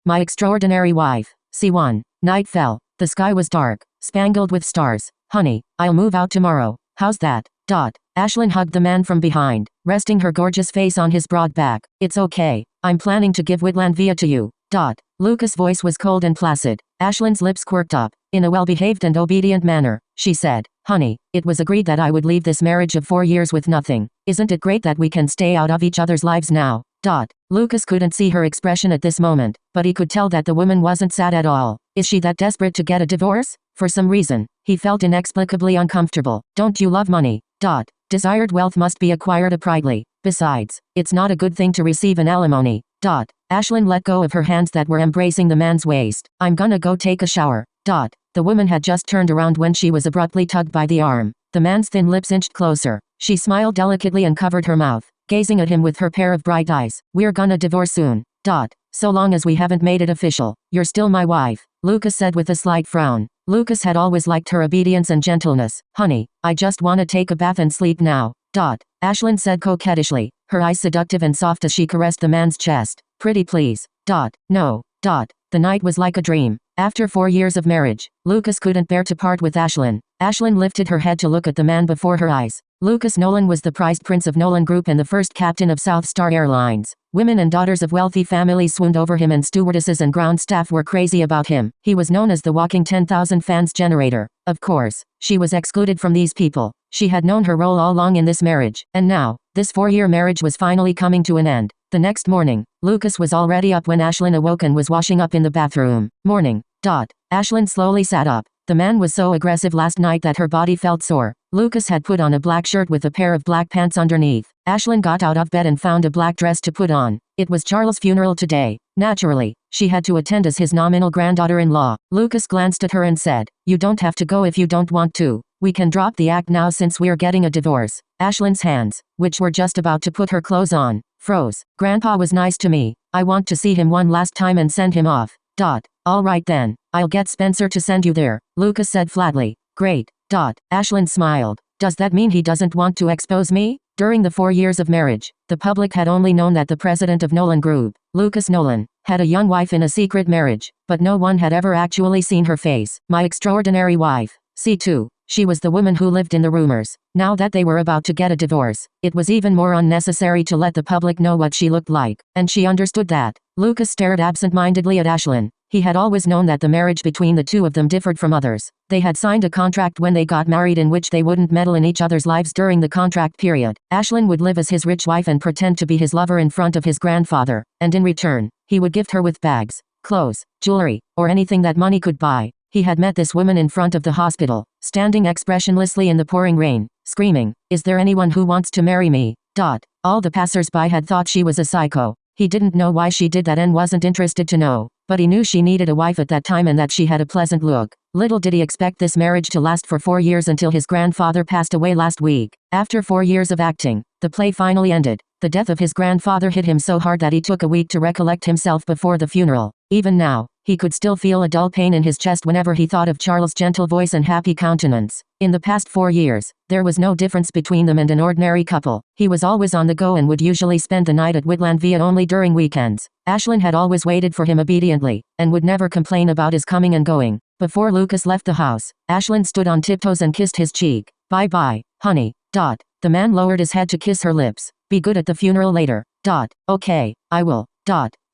My Extraordinary Wife. C1. Night fell. The sky was dark, spangled with stars. Honey, I'll move out tomorrow. How's that? Ashlyn hugged the man from behind, resting her gorgeous face on his broad back. It's okay. I'm planning to give Whitlandvia to you. Lucas' voice was cold and placid. Ashlyn's lips quirked up. In a well-behaved and obedient manner, she said, Honey, it was agreed that I would leave this marriage of 4 years with nothing. Isn't it great that we can stay out of each other's lives now? Lucas couldn't see her expression at this moment, but he could tell that the woman wasn't sad at all. Is she that desperate to get a divorce? For some reason, he felt inexplicably uncomfortable. Don't you love money? Desired wealth must be acquired uprightly. Besides, it's not a good thing to receive an alimony. Ashlyn let go of her hands that were embracing the man's waist. I'm gonna go take a shower. The woman had just turned around when she was abruptly tugged by the arm. The man's thin lips inched closer. She smiled delicately and covered her mouth, gazing at him with her pair of bright eyes. We're gonna divorce soon. So long as we haven't made it official, you're still my wife, Lucas said with a slight frown. Lucas had always liked her obedience and gentleness. Honey, I just wanna take a bath and sleep now. Ashlyn said coquettishly, her eyes seductive and soft as she caressed the man's chest. Pretty please. No. The night was like a dream. After 4 years of marriage, Lucas couldn't bear to part with Ashlyn. Ashlyn lifted her head to look at the man before her eyes. Lucas Nolan was the prized prince of Nolan Group and the first captain of South Star Airlines. Women and daughters of wealthy families swooned over him and stewardesses and ground staff were crazy about him. He was known as the walking 10,000 fans generator. Of course, she was excluded from these people. She had known her role all along in this marriage. And now, this 4-year marriage was finally coming to an end. The next morning, Lucas was already up when Ashlyn awoke and was washing up in the bathroom. Morning. Ashlyn slowly sat up. The man was so aggressive last night that her body felt sore. Lucas had put on a black shirt with a pair of black pants underneath. Ashlyn got out of bed and found a black dress to put on. It was Charles' funeral today. Naturally, she had to attend as his nominal granddaughter-in-law. Lucas glanced at her and said, You don't have to go if you don't want to. We can drop the act now since we're getting a divorce. Ashlyn's hands, which were just about to put her clothes on, froze. Grandpa was nice to me. I want to see him one last time and send him off. All right then, I'll get Spencer to send you there, Lucas said flatly. Great. Ashlyn smiled. Does that mean he doesn't want to expose me? During the 4 years of marriage, the public had only known that the president of Nolan Group, Lucas Nolan, had a young wife in a secret marriage, but no one had ever actually seen her face. My Extraordinary Wife. C2. She was the woman who lived in the rumors. Now that they were about to get a divorce, it was even more unnecessary to let the public know what she looked like, and she understood that. Lucas stared absent-mindedly at Ashlyn. He had always known that the marriage between the two of them differed from others. They had signed a contract when they got married in which they wouldn't meddle in each other's lives during the contract period. Ashlyn would live as his rich wife and pretend to be his lover in front of his grandfather, and in return, he would gift her with bags, clothes, jewelry, or anything that money could buy. He had met this woman in front of the hospital, standing expressionlessly in the pouring rain, screaming, Is there anyone who wants to marry me? All the passers-by had thought she was a psycho. He didn't know why she did that and wasn't interested to know, but he knew she needed a wife at that time and that she had a pleasant look. Little did he expect this marriage to last for 4 years until his grandfather passed away last week. After 4 years of acting, the play finally ended. The death of his grandfather hit him so hard that he took a week to recollect himself before the funeral. Even now, he could still feel a dull pain in his chest whenever he thought of Charles' gentle voice and happy countenance. In the past 4 years, there was no difference between them and an ordinary couple. He was always on the go and would usually spend the night at Whitlandvia only during weekends. Ashlyn had always waited for him obediently, and would never complain about his coming and going. Before Lucas left the house, Ashlyn stood on tiptoes and kissed his cheek. Bye-bye, honey. The man lowered his head to kiss her lips. Be good at the funeral later. Okay, I will.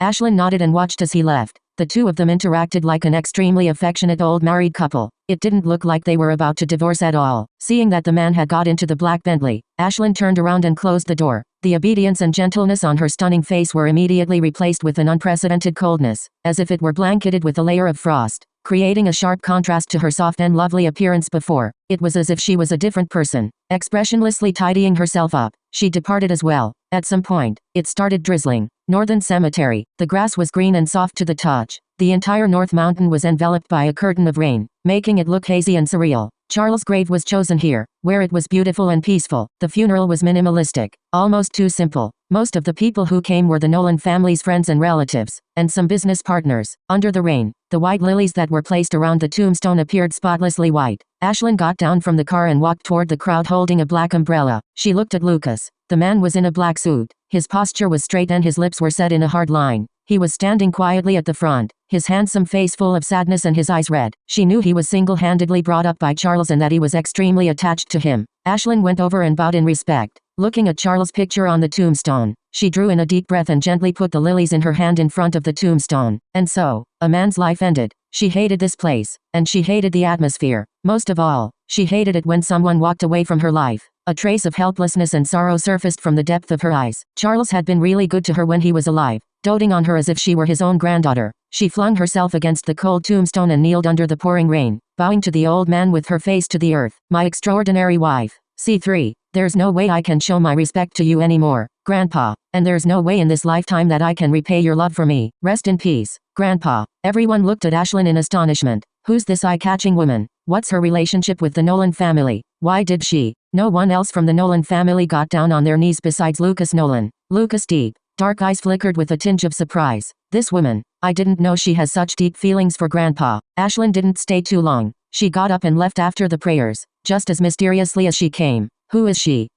Ashlyn nodded and watched as he left. The two of them interacted like an extremely affectionate old married couple. It didn't look like they were about to divorce at all. Seeing that the man had got into the black Bentley, Ashlyn turned around and closed the door. The obedience and gentleness on her stunning face were immediately replaced with an unprecedented coldness, as if it were blanketed with a layer of frost, creating a sharp contrast to her soft and lovely appearance before. It was as if she was a different person. Expressionlessly tidying herself up, she departed as well. At some point, it started drizzling. Northern Cemetery. The grass was green and soft to the touch. The entire North Mountain was enveloped by a curtain of rain, making it look hazy and surreal. Charles' grave was chosen here, where it was beautiful and peaceful. The funeral was minimalistic, almost too simple. Most of the people who came were the Nolan family's friends and relatives, and some business partners. Under the rain, the white lilies that were placed around the tombstone appeared spotlessly white. Ashlyn got down from the car and walked toward the crowd holding a black umbrella. She looked at Lucas. The man was in a black suit. His posture was straight and his lips were set in a hard line. He was standing quietly at the front, his handsome face full of sadness and his eyes red. She knew he was single-handedly brought up by Charles and that he was extremely attached to him. Ashlyn went over and bowed in respect. Looking at Charles' picture on the tombstone, she drew in a deep breath and gently put the lilies in her hand in front of the tombstone. And so, a man's life ended. She hated this place, and she hated the atmosphere. Most of all, she hated it when someone walked away from her life. A trace of helplessness and sorrow surfaced from the depth of her eyes. Charles had been really good to her when he was alive, doting on her as if she were his own granddaughter. She flung herself against the cold tombstone and kneeled under the pouring rain, bowing to the old man with her face to the earth. My extraordinary wife. C3. There's no way I can show my respect to you anymore, Grandpa, and there's no way in this lifetime that I can repay your love for me. Rest in peace, Grandpa. Everyone looked at Ashlyn in astonishment. Who's this eye-catching woman? What's her relationship with the Nolan family? Why did she? No one else from the Nolan family got down on their knees besides Lucas Nolan. Lucas' deep, dark eyes flickered with a tinge of surprise. This woman, I didn't know she has such deep feelings for Grandpa. Ashlyn didn't stay too long. She got up and left after the prayers, just as mysteriously as she came. Who is she?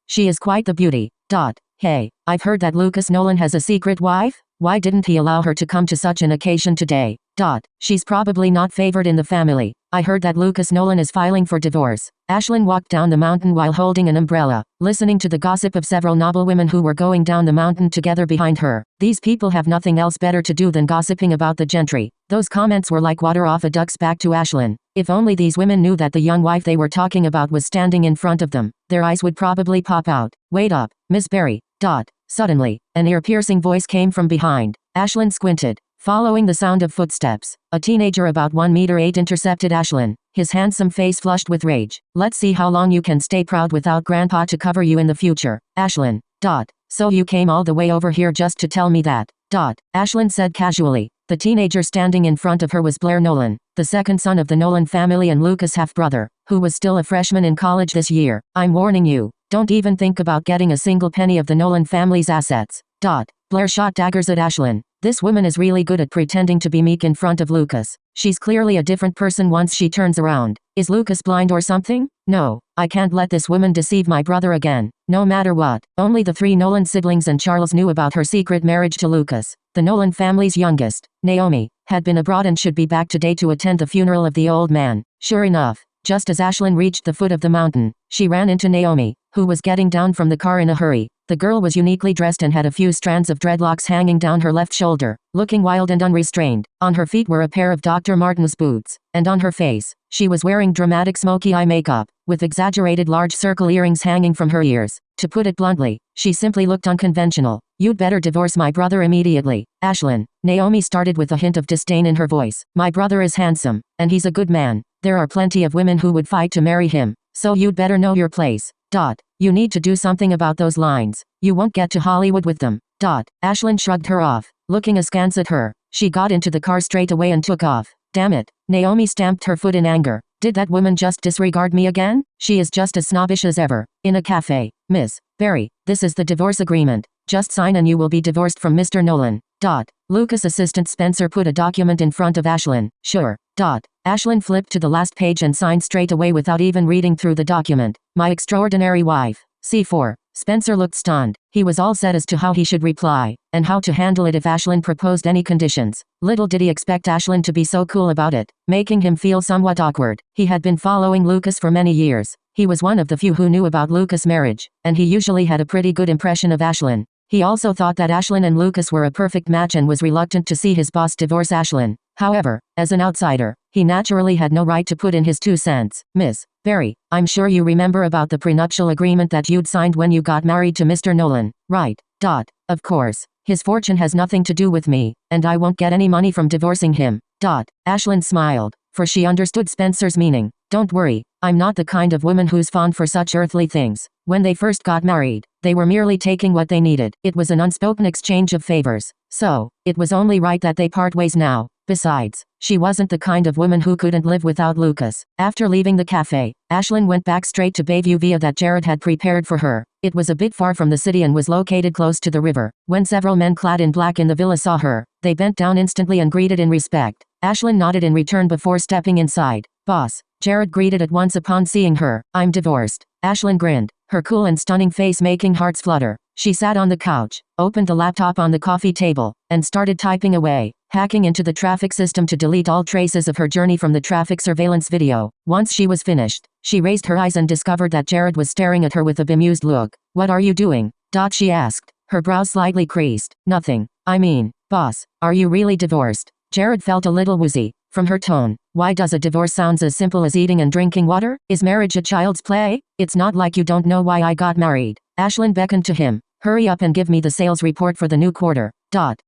She is quite the beauty. Hey, I've heard that Lucas Nolan has a secret wife? Why didn't he allow her to come to such an occasion today? She's probably not favored in the family. I heard that Lucas Nolan is filing for divorce. Ashlyn walked down the mountain while holding an umbrella, listening to the gossip of several noblewomen who were going down the mountain together behind her. These people have nothing else better to do than gossiping about the gentry. Those comments were like water off a duck's back to Ashlyn. If only these women knew that the young wife they were talking about was standing in front of them, their eyes would probably pop out. Wait up, Miss Berry. Suddenly, an ear-piercing voice came from behind. Ashlyn squinted, following the sound of footsteps. A teenager about 1'8" intercepted Ashlyn, his handsome face flushed with rage. Let's see how long you can stay proud without Grandpa to cover you in the future. Ashlyn. So you came all the way over here just to tell me that. Ashlyn said casually. The teenager standing in front of her was Blair Nolan, the second son of the Nolan family and Lucas' half-brother, who was still a freshman in college this year. I'm warning you, don't even think about getting a single penny of the Nolan family's assets. Blair shot daggers at Ashlyn. This woman is really good at pretending to be meek in front of Lucas. She's clearly a different person once she turns around. Is Lucas blind or something? No, I can't let this woman deceive my brother again. No matter what. Only the 3 Nolan siblings and Charles knew about her secret marriage to Lucas. The Nolan family's youngest, Naomi, had been abroad and should be back today to attend the funeral of the old man. Sure enough, just as Ashlyn reached the foot of the mountain, she ran into Naomi, who was getting down from the car in a hurry. The girl was uniquely dressed and had a few strands of dreadlocks hanging down her left shoulder, looking wild and unrestrained. On her feet were a pair of Dr. Martens boots, and on her face, she was wearing dramatic smoky eye makeup, with exaggerated large circle earrings hanging from her ears. To put it bluntly, she simply looked unconventional. You'd better divorce my brother immediately, Ashlyn. Naomi started with a hint of disdain in her voice. My brother is handsome, and he's a good man. There are plenty of women who would fight to marry him, so you'd better know your place. You need to do something about those lines. You won't get to Hollywood with them. Ashlyn shrugged her off, looking askance at her. She got into the car straight away and took off. Damn it. Naomi stamped her foot in anger. Did that woman just disregard me again? She is just as snobbish as ever. In a cafe. Miss Berry, this is the divorce agreement. Just sign and you will be divorced from Mr. Nolan. Lucas' assistant Spencer put a document in front of Ashlyn. Sure. Ashlyn flipped to the last page and signed straight away without even reading through the document. My extraordinary wife. C4. Spencer looked stunned. He was all set as to how he should reply, and how to handle it if Ashlyn proposed any conditions. Little did he expect Ashlyn to be so cool about it, making him feel somewhat awkward. He had been following Lucas for many years. He was one of the few who knew about Lucas' marriage, and he usually had a pretty good impression of Ashlyn. He also thought that Ashlyn and Lucas were a perfect match and was reluctant to see his boss divorce Ashlyn. However, as an outsider, he naturally had no right to put in his 2 cents. Miss Berry, I'm sure you remember about the prenuptial agreement that you'd signed when you got married to Mr. Nolan, right? Of course. His fortune has nothing to do with me, and I won't get any money from divorcing him. Ashlyn smiled, for she understood Spencer's meaning. Don't worry, I'm not the kind of woman who's fond for such earthly things. When they first got married, they were merely taking what they needed. It was an unspoken exchange of favors. So, it was only right that they part ways now. Besides, she wasn't the kind of woman who couldn't live without Lucas. After leaving the cafe, Ashlyn went back straight to Bayview Villa that Jared had prepared for her. It was a bit far from the city and was located close to the river. When several men clad in black in the villa saw her, they bent down instantly and greeted in respect. Ashlyn nodded in return before stepping inside. Boss, Jared greeted at once upon seeing her. I'm divorced. Ashlyn grinned, her cool and stunning face making hearts flutter. She sat on the couch, opened the laptop on the coffee table, and started typing away, hacking into the traffic system to delete all traces of her journey from the traffic surveillance video. Once she was finished, she raised her eyes and discovered that Jared was staring at her with a bemused look. "What are you doing?" She asked, her brows slightly creased. "Nothing. I mean, boss, are you really divorced?" Jared felt a little woozy from her tone. Why does a divorce sound as simple as eating and drinking water? Is marriage a child's play? It's not like you don't know why I got married. Ashlyn beckoned to him. "Hurry up and give me the sales report for the new quarter."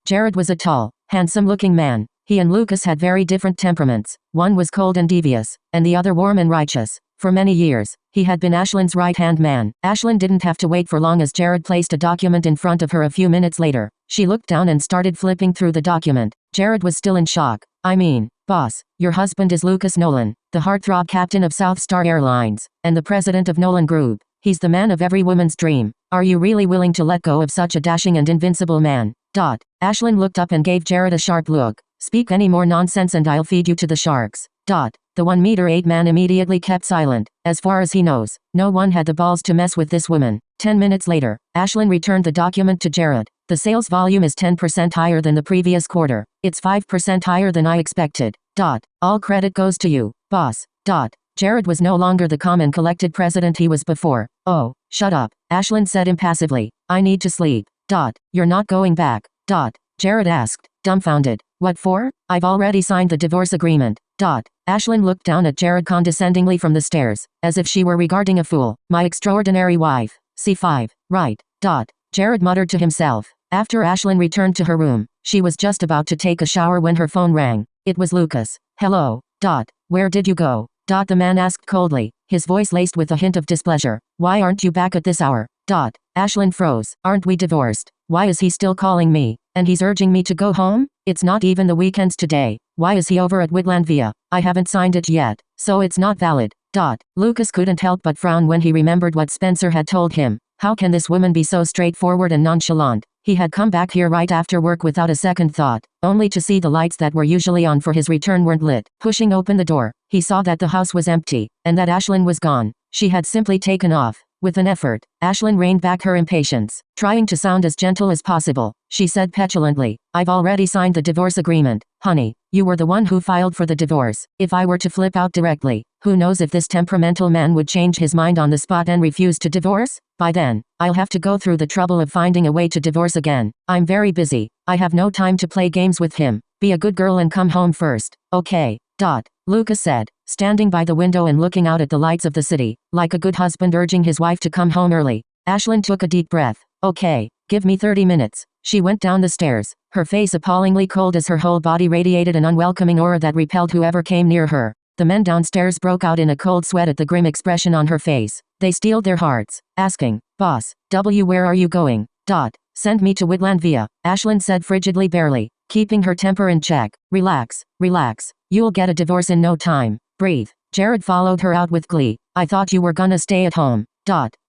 Jared was a tall, handsome-looking man. He and Lucas had very different temperaments. One was cold and devious, and the other warm and righteous. For many years, he had been Ashlyn's right-hand man. Ashlyn didn't have to wait for long as Jared placed a document in front of her a few minutes later. She looked down and started flipping through the document. Jared was still in shock. "I mean, boss, your husband is Lucas Nolan, the heartthrob captain of South Star Airlines, and the president of Nolan Group. He's the man of every woman's dream. Are you really willing to let go of such a dashing and invincible man?" Ashlyn looked up and gave Jared a sharp look. "Speak any more nonsense and I'll feed you to the sharks." The 1-meter-8 man immediately kept silent. As far as he knows, no one had the balls to mess with this woman. 10 minutes later, Ashlyn returned the document to Jared. "The sales volume is 10% higher than the previous quarter. It's 5% higher than I expected. All credit goes to you, boss." Jared was no longer the calm and collected president he was before. "Oh, shut up," Ashlyn said impassively. "I need to sleep." "You're not going back?" Jared asked, dumbfounded. "What for? I've already signed the divorce agreement." Ashlyn looked down at Jared condescendingly from the stairs, as if she were regarding a fool. "My extraordinary wife. C5, right." Jared muttered to himself. After Ashlyn returned to her room, she was just about to take a shower when her phone rang. It was Lucas. "Hello. Where did you go?" The man asked coldly, his voice laced with a hint of displeasure. "Why aren't you back at this hour?" Ashlyn froze. "Aren't we divorced? Why is he still calling me? And he's urging me to go home? It's not even the weekends today. Why is he over at Woodlandvia? I haven't signed it yet, so it's not valid." Lucas couldn't help but frown when he remembered what Spencer had told him. How can this woman be so straightforward and nonchalant? He had come back here right after work without a second thought, only to see the lights that were usually on for his return weren't lit. Pushing open the door, he saw that the house was empty, and that Ashlyn was gone. She had simply taken off. With an effort, Ashlyn reined back her impatience. Trying to sound as gentle as possible, she said petulantly, "I've already signed the divorce agreement. Honey, you were the one who filed for the divorce. If I were to flip out directly, who knows if this temperamental man would change his mind on the spot and refuse to divorce? By then, I'll have to go through the trouble of finding a way to divorce again. I'm very busy. I have no time to play games with him. Be a good girl and come home first, okay?" Lucas said, standing by the window and looking out at the lights of the city, like a good husband urging his wife to come home early. Ashlyn took a deep breath. "Okay, give me 30 minutes. She went down the stairs, her face appallingly cold as her whole body radiated an unwelcoming aura that repelled whoever came near her. The men downstairs broke out in a cold sweat at the grim expression on her face. They steeled their hearts, asking, "Boss, where are you going?" "Send me to Woodlandvia," Ashlyn said frigidly, barely keeping her temper in check. Relax. You'll get a divorce in no time. Breathe." Jared followed her out with glee. "I thought you were gonna stay at home."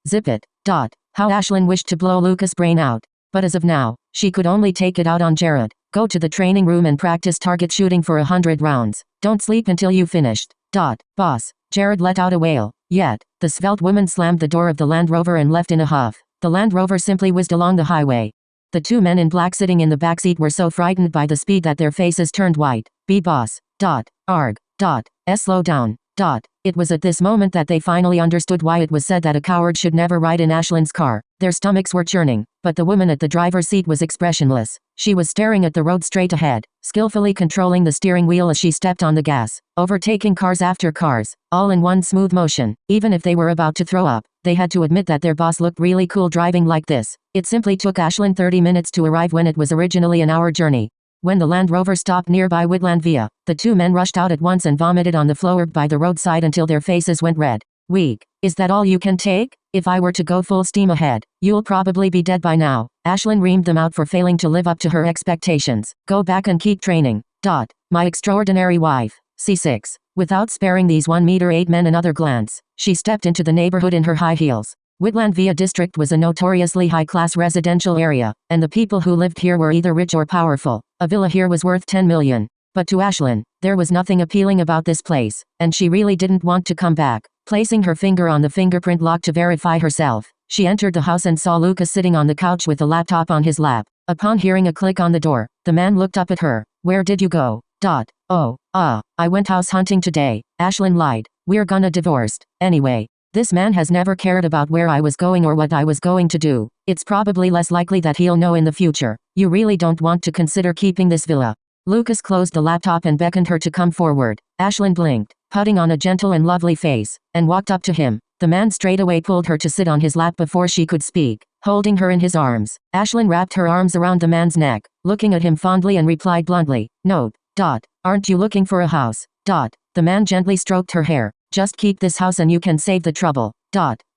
Zip it. How Ashlyn wished to blow Lucas' brain out. But as of now, she could only take it out on Jared. "Go to the training room and practice target shooting for 100 rounds. Don't sleep until you finished." "Boss." Jared let out a wail. Yet, the svelte woman slammed the door of the Land Rover and left in a huff. The Land Rover simply whizzed along the highway. The two men in black sitting in the backseat were so frightened by the speed that their faces turned white. "Be boss. Arg. Slow down. It was at this moment that they finally understood why it was said that a coward should never ride in Ashlyn's car. Their stomachs were churning, but the woman at the driver's seat was expressionless. She was staring at the road straight ahead, skillfully controlling the steering wheel as she stepped on the gas, overtaking cars after cars, all in one smooth motion. Even if they were about to throw up, they had to admit that their boss looked really cool driving like this. It simply took Ashlyn 30 minutes to arrive when it was originally an hour journey. When the Land Rover stopped nearby Woodlandvia, the two men rushed out at once and vomited on the floor by the roadside until their faces went red. "Weak. Is that all you can take? If I were to go full steam ahead, you'll probably be dead by now." Ashlyn reamed them out for failing to live up to her expectations. "Go back and keep training. My extraordinary wife. C6. Without sparing these 1-meter-8 men another glance, she stepped into the neighborhood in her high heels. Woodlandvia district was a notoriously high-class residential area, and the people who lived here were either rich or powerful. A villa here was worth 10 million. But to Ashlyn, there was nothing appealing about this place, and she really didn't want to come back. Placing her finger on the fingerprint lock to verify herself, She entered the house and saw Lucas sitting on the couch with a laptop on his lap. Upon hearing a click on the door, the man looked up at her. Where did you go? Oh, I went house hunting today. Ashlyn lied. We're gonna divorced. Anyway, this man has never cared about where I was going or what I was going to do. It's probably less likely that he'll know in the future. You really don't want to consider keeping this villa. Lucas closed the laptop and beckoned her to come forward. Ashlyn blinked, putting on a gentle and lovely face, and walked up to him. The man straightaway pulled her to sit on his lap before she could speak, holding her in his arms. Ashlyn wrapped her arms around the man's neck, looking at him fondly and replied bluntly, "Note. Aren't you looking for a house? The man gently stroked her hair. Just keep this house and you can save the trouble.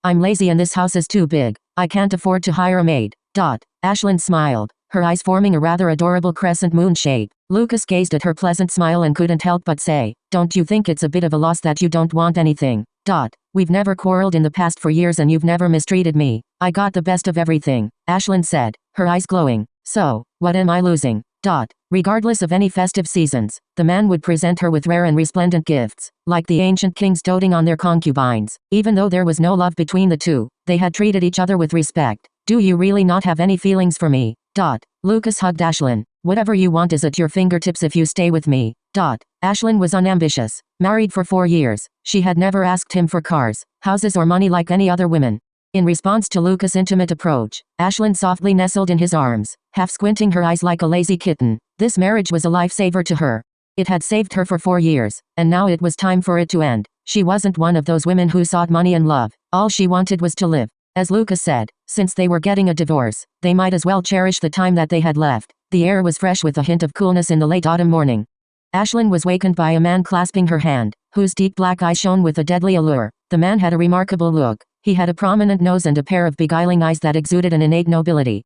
I'm lazy and this house is too big. I can't afford to hire a maid. Ashlyn smiled, her eyes forming a rather adorable crescent moon shape. Lucas gazed at her pleasant smile and couldn't help but say, "Don't you think it's a bit of a loss that you don't want anything? We've never quarreled in the past for years and you've never mistreated me. I got the best of everything," Ashlyn said, her eyes glowing. "So, what am I losing? Regardless of any festive seasons, the man would present her with rare and resplendent gifts, like the ancient kings doting on their concubines. Even though there was no love between the two, they had treated each other with respect. "Do you really not have any feelings for me? Lucas hugged Ashlyn. "Whatever you want is at your fingertips if you stay with me." Ashlyn was unambitious. Married for 4 years, she had never asked him for cars, houses or money like any other women. In response to Lucas' intimate approach, Ashlyn softly nestled in his arms, half squinting her eyes like a lazy kitten. This marriage was a lifesaver to her. It had saved her for 4 years, and now it was time for it to end. She wasn't one of those women who sought money and love. All she wanted was to live. As Lucas said, since they were getting a divorce, they might as well cherish the time that they had left. The air was fresh with a hint of coolness in the late autumn morning. Ashlyn was wakened by a man clasping her hand, whose deep black eyes shone with a deadly allure. The man had a remarkable look. He had a prominent nose and a pair of beguiling eyes that exuded an innate nobility.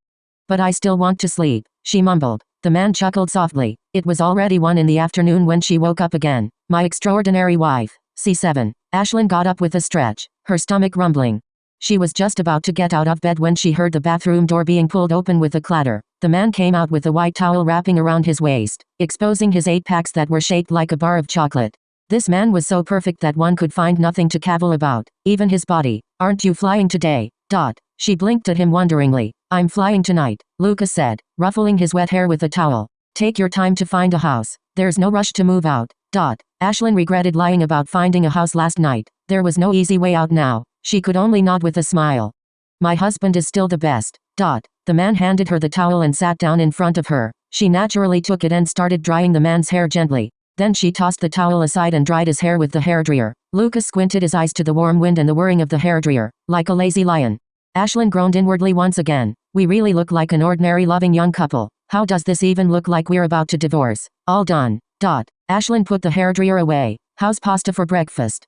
"But I still want to sleep," she mumbled. The man chuckled softly. It was already 1 in the afternoon when she woke up again. "My extraordinary wife." C7. Ashlyn got up with a stretch, her stomach rumbling. She was just about to get out of bed when she heard the bathroom door being pulled open with a clatter. The man came out with a white towel wrapping around his waist, exposing his 8 packs that were shaped like a bar of chocolate. This man was so perfect that one could find nothing to cavil about, even his body. "Aren't you flying today?" She blinked at him wonderingly. "I'm flying tonight," Lucas said, ruffling his wet hair with a towel. "Take your time to find a house. There's no rush to move out." Ashlyn regretted lying about finding a house last night. There was no easy way out now. She could only nod with a smile. "My husband is still the best." The man handed her the towel and sat down in front of her. She naturally took it and started drying the man's hair gently. Then she tossed the towel aside and dried his hair with the hairdryer. Lucas squinted his eyes to the warm wind and the whirring of the hairdryer, like a lazy lion. Ashlyn groaned inwardly once again. "We really look like an ordinary loving young couple. How does this even look like we're about to divorce?" "All done." Ashlyn put the hairdryer away. "How's pasta for breakfast?"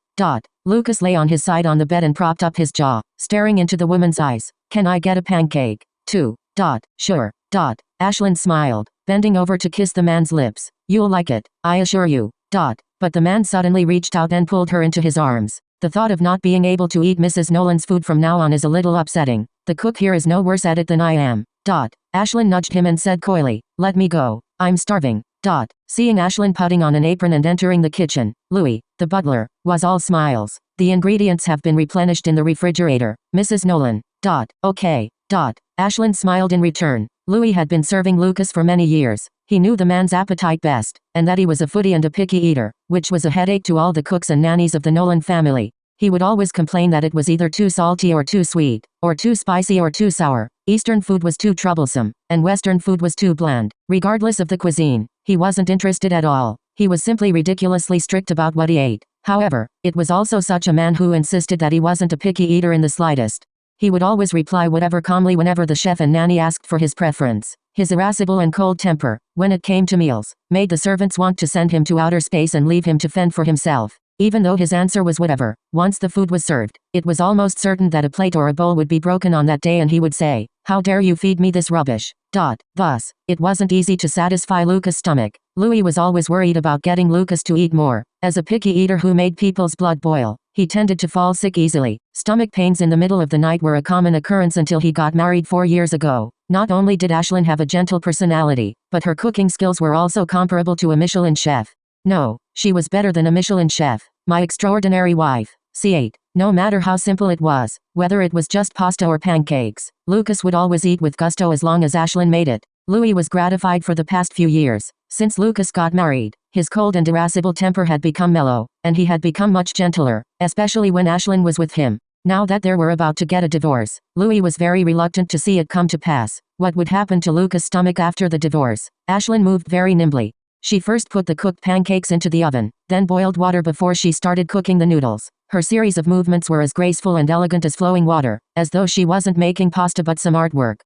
Lucas lay on his side on the bed and propped up his jaw, staring into the woman's eyes. "Can I get a pancake, too?" "Sure." Ashlyn smiled, bending over to kiss the man's lips. "You'll like it, I assure you." But the man suddenly reached out and pulled her into his arms. "The thought of not being able to eat Mrs. Nolan's food from now on is a little upsetting. The cook here is no worse at it than I am." Ashlyn nudged him and said coyly, "Let me go. I'm starving." Seeing Ashlyn putting on an apron and entering the kitchen, Louis, the butler, was all smiles. "The ingredients have been replenished in the refrigerator, Mrs. Nolan." "Okay." Ashlyn smiled in return. Louis had been serving Lucas for many years. He knew the man's appetite best, and that he was a foodie and a picky eater, which was a headache to all the cooks and nannies of the Nolan family. He would always complain that it was either too salty or too sweet, or too spicy or too sour. Eastern food was too troublesome, and Western food was too bland. Regardless of the cuisine, he wasn't interested at all. He was simply ridiculously strict about what he ate. However, it was also such a man who insisted that he wasn't a picky eater in the slightest. He would always reply whatever calmly whenever the chef and nanny asked for his preference. His irascible and cold temper, when it came to meals, made the servants want to send him to outer space and leave him to fend for himself. Even though his answer was whatever, once the food was served, it was almost certain that a plate or a bowl would be broken on that day and he would say, "How dare you feed me this rubbish?" Thus, it wasn't easy to satisfy Lucas' stomach. Louis was always worried about getting Lucas to eat more. As a picky eater who made people's blood boil, he tended to fall sick easily. Stomach pains in the middle of the night were a common occurrence until he got married 4 years ago. Not only did Ashlyn have a gentle personality, but her cooking skills were also comparable to a Michelin chef. No, she was better than a Michelin chef. My extraordinary wife. C8. No matter how simple it was, whether it was just pasta or pancakes, Lucas would always eat with gusto as long as Ashlyn made it. Louis was gratified for the past few years. Since Lucas got married, his cold and irascible temper had become mellow, and he had become much gentler, especially when Ashlyn was with him. Now that they were about to get a divorce, Louis was very reluctant to see it come to pass. What would happen to Lucas' stomach after the divorce? Ashlyn moved very nimbly. She first put the cooked pancakes into the oven, then boiled water before she started cooking the noodles. Her series of movements were as graceful and elegant as flowing water, as though she wasn't making pasta but some artwork.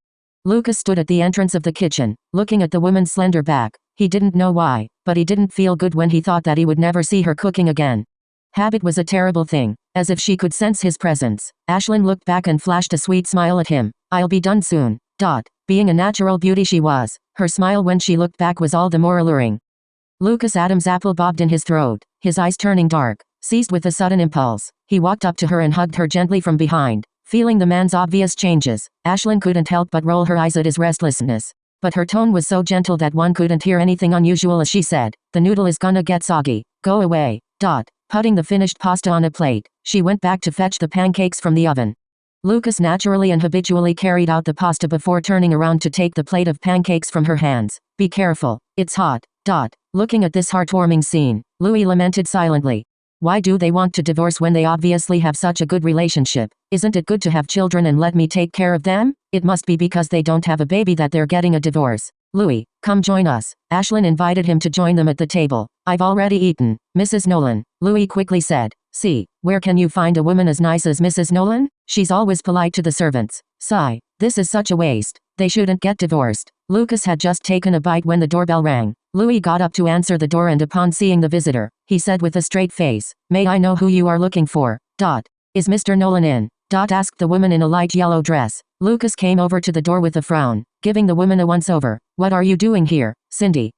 Lucas stood at the entrance of the kitchen, looking at the woman's slender back. He didn't know why, but he didn't feel good when he thought that he would never see her cooking again. Habit was a terrible thing, as if she could sense his presence. Ashlyn looked back and flashed a sweet smile at him. I'll be done soon. Being a natural beauty she was, her smile when she looked back was all the more alluring. Lucas Adams' apple bobbed in his throat, his eyes turning dark. Seized with a sudden impulse, he walked up to her and hugged her gently from behind. Feeling the man's obvious changes, Ashlyn couldn't help but roll her eyes at his restlessness. But her tone was so gentle that one couldn't hear anything unusual as she said, "The noodle is gonna get soggy. Go away." Putting the finished pasta on a plate, she went back to fetch the pancakes from the oven. Lucas naturally and habitually carried out the pasta before turning around to take the plate of pancakes from her hands. "Be careful, it's hot." Looking at this heartwarming scene, Louis lamented silently. Why do they want to divorce when they obviously have such a good relationship? Isn't it good to have children and let me take care of them? It must be because they don't have a baby that they're getting a divorce. Louis, come join us. Ashlyn invited him to join them at the table. I've already eaten, Mrs. Nolan, Louis quickly said. See, where can you find a woman as nice as Mrs. Nolan? She's always polite to the servants. Sigh, this is such a waste. They shouldn't get divorced. Lucas had just taken a bite when the doorbell rang. Louis got up to answer the door and upon seeing the visitor, he said with a straight face, "May I know who you are looking for?" Is Mr. Nolan in? Asked the woman in a light yellow dress. Lucas came over to the door with a frown, giving the woman a once-over. What are you doing here, Cindy?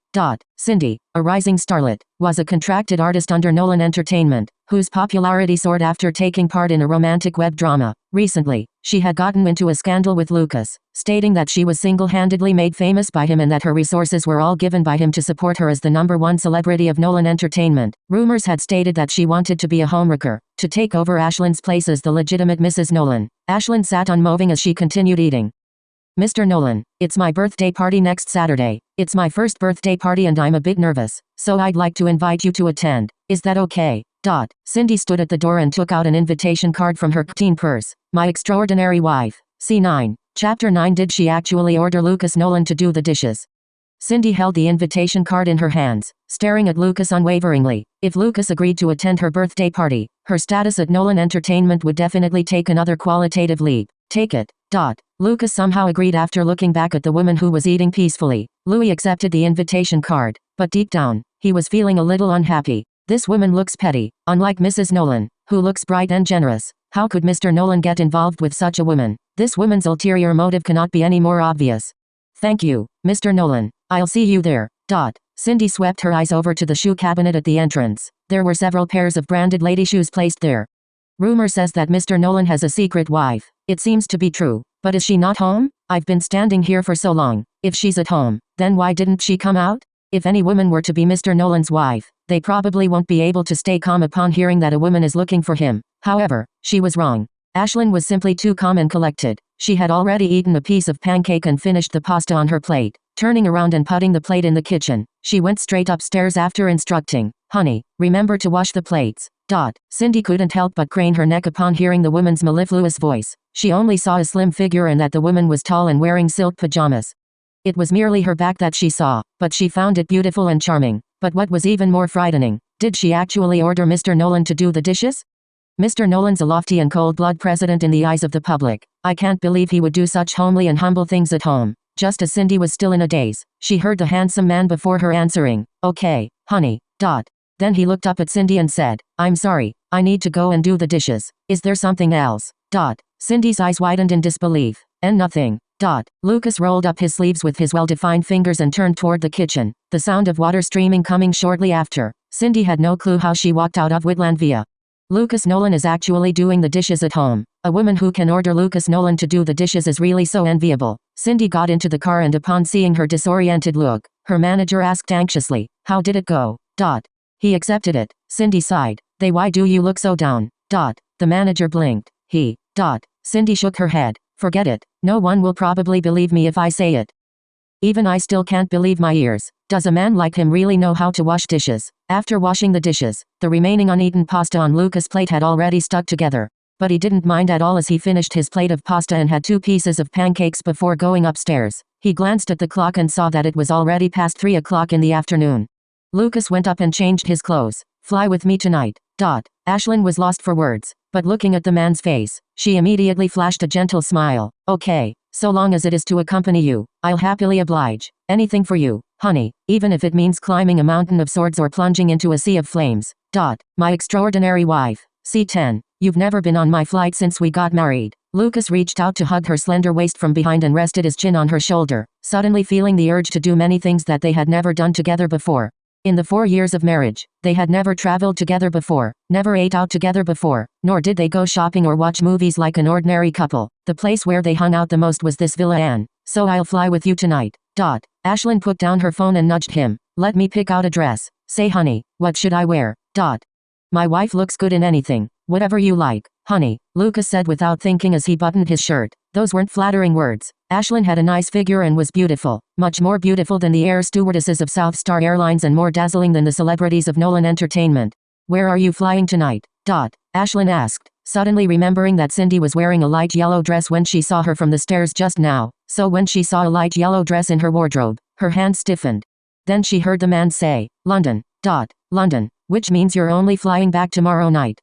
Cindy, a rising starlet, was a contracted artist under Nolan Entertainment, whose popularity soared after taking part in a romantic web drama. Recently, she had gotten into a scandal with Lucas, stating that she was single-handedly made famous by him and that her resources were all given by him to support her as the #1 celebrity of Nolan Entertainment. Rumors had stated that she wanted to be a homewrecker, to take over Ashlyn's place as the legitimate Mrs. Nolan. Ashlyn sat unmoving as she continued eating. Mr. Nolan, it's my birthday party next Saturday. It's my first birthday party and I'm a bit nervous, so I'd like to invite you to attend. Is that okay? Cindy stood at the door and took out an invitation card from her teen purse. My extraordinary wife. C9. Chapter 9. Did she actually order Lucas Nolan to do the dishes? Cindy held the invitation card in her hands, staring at Lucas unwaveringly. If Lucas agreed to attend her birthday party, her status at Nolan Entertainment would definitely take another qualitative leap. Take it. Lucas somehow agreed after looking back at the woman who was eating peacefully. Louis accepted the invitation card, but deep down, he was feeling a little unhappy. This woman looks petty, unlike Mrs. Nolan, who looks bright and generous. How could Mr. Nolan get involved with such a woman? This woman's ulterior motive cannot be any more obvious. Thank you, Mr. Nolan. I'll see you there. Cindy swept her eyes over to the shoe cabinet at the entrance. There were several pairs of branded lady shoes placed there. Rumor says that Mr. Nolan has a secret wife. It seems to be true. But is she not home? I've been standing here for so long. If she's at home, then why didn't she come out? If any woman were to be Mr. Nolan's wife, they probably won't be able to stay calm upon hearing that a woman is looking for him. However, she was wrong. Ashlyn was simply too calm and collected. She had already eaten a piece of pancake and finished the pasta on her plate. Turning around and putting the plate in the kitchen, she went straight upstairs after instructing, "Honey, remember to wash the plates." Cindy couldn't help but crane her neck upon hearing the woman's mellifluous voice. She only saw a slim figure and that the woman was tall and wearing silk pajamas. It was merely her back that she saw, but she found it beautiful and charming. But what was even more frightening, did she actually order Mr. Nolan to do the dishes? Mr. Nolan's a lofty and cold-blooded president in the eyes of the public. I can't believe he would do such homely and humble things at home. Just as Cindy was still in a daze, she heard the handsome man before her answering, "Okay, honey." Then he looked up at Cindy and said, "I'm sorry, I need to go and do the dishes. Is there something else?" Cindy's eyes widened in disbelief. "And nothing." Lucas rolled up his sleeves with his well-defined fingers and turned toward the kitchen, the sound of water streaming coming shortly after. Cindy had no clue how she walked out of Whitlandvia. Lucas Nolan is actually doing the dishes at home. A woman who can order Lucas Nolan to do the dishes is really so enviable. Cindy got into the car and upon seeing her disoriented look, her manager asked anxiously, "How did it go?" He accepted it. Cindy sighed. Why do you look so down? The manager blinked. Cindy shook her head. Forget it. No one will probably believe me if I say it. Even I still can't believe my ears. Does a man like him really know how to wash dishes? After washing the dishes, the remaining uneaten pasta on Lucas' plate had already stuck together. But he didn't mind at all as he finished his plate of pasta and had 2 pieces of pancakes before going upstairs. He glanced at the clock and saw that it was already past 3 o'clock in the afternoon. Lucas went up and changed his clothes. Fly with me tonight. Ashlyn was lost for words, but looking at the man's face, she immediately flashed a gentle smile. Okay, so long as it is to accompany you, I'll happily oblige. Anything for you, honey, even if it means climbing a mountain of swords or plunging into a sea of flames. My extraordinary wife. C10. You've never been on my flight since we got married. Lucas reached out to hug her slender waist from behind and rested his chin on her shoulder, suddenly feeling the urge to do many things that they had never done together before. In the 4 years of marriage, they had never traveled together before, never ate out together before, nor did they go shopping or watch movies like an ordinary couple. The place where they hung out the most was this villa Anne. So I'll fly with you tonight. Ashlyn put down her phone and nudged him. Let me pick out a dress. Say honey, what should I wear? My wife looks good in anything. Whatever you like, honey, Lucas said without thinking as he buttoned his shirt. Those weren't flattering words. Ashlyn had a nice figure and was beautiful, much more beautiful than the air stewardesses of South Star Airlines and more dazzling than the celebrities of Nolan Entertainment. Where are you flying tonight? Ashlyn asked, suddenly remembering that Cindy was wearing a light yellow dress when she saw her from the stairs just now, so when she saw a light yellow dress in her wardrobe, her hand stiffened. Then she heard the man say, London. London, which means you're only flying back tomorrow night.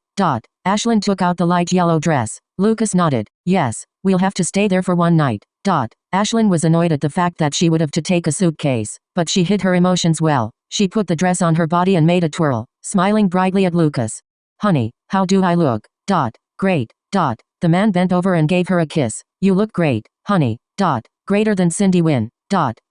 Ashlyn took out the light yellow dress. Lucas nodded. Yes, we'll have to stay there for one night. Ashlyn was annoyed at the fact that she would have to take a suitcase, but she hid her emotions well. She put the dress on her body and made a twirl, smiling brightly at Lucas. Honey, how do I look? Great. The man bent over and gave her a kiss. You look great, honey. Greater than Cindy Wynn.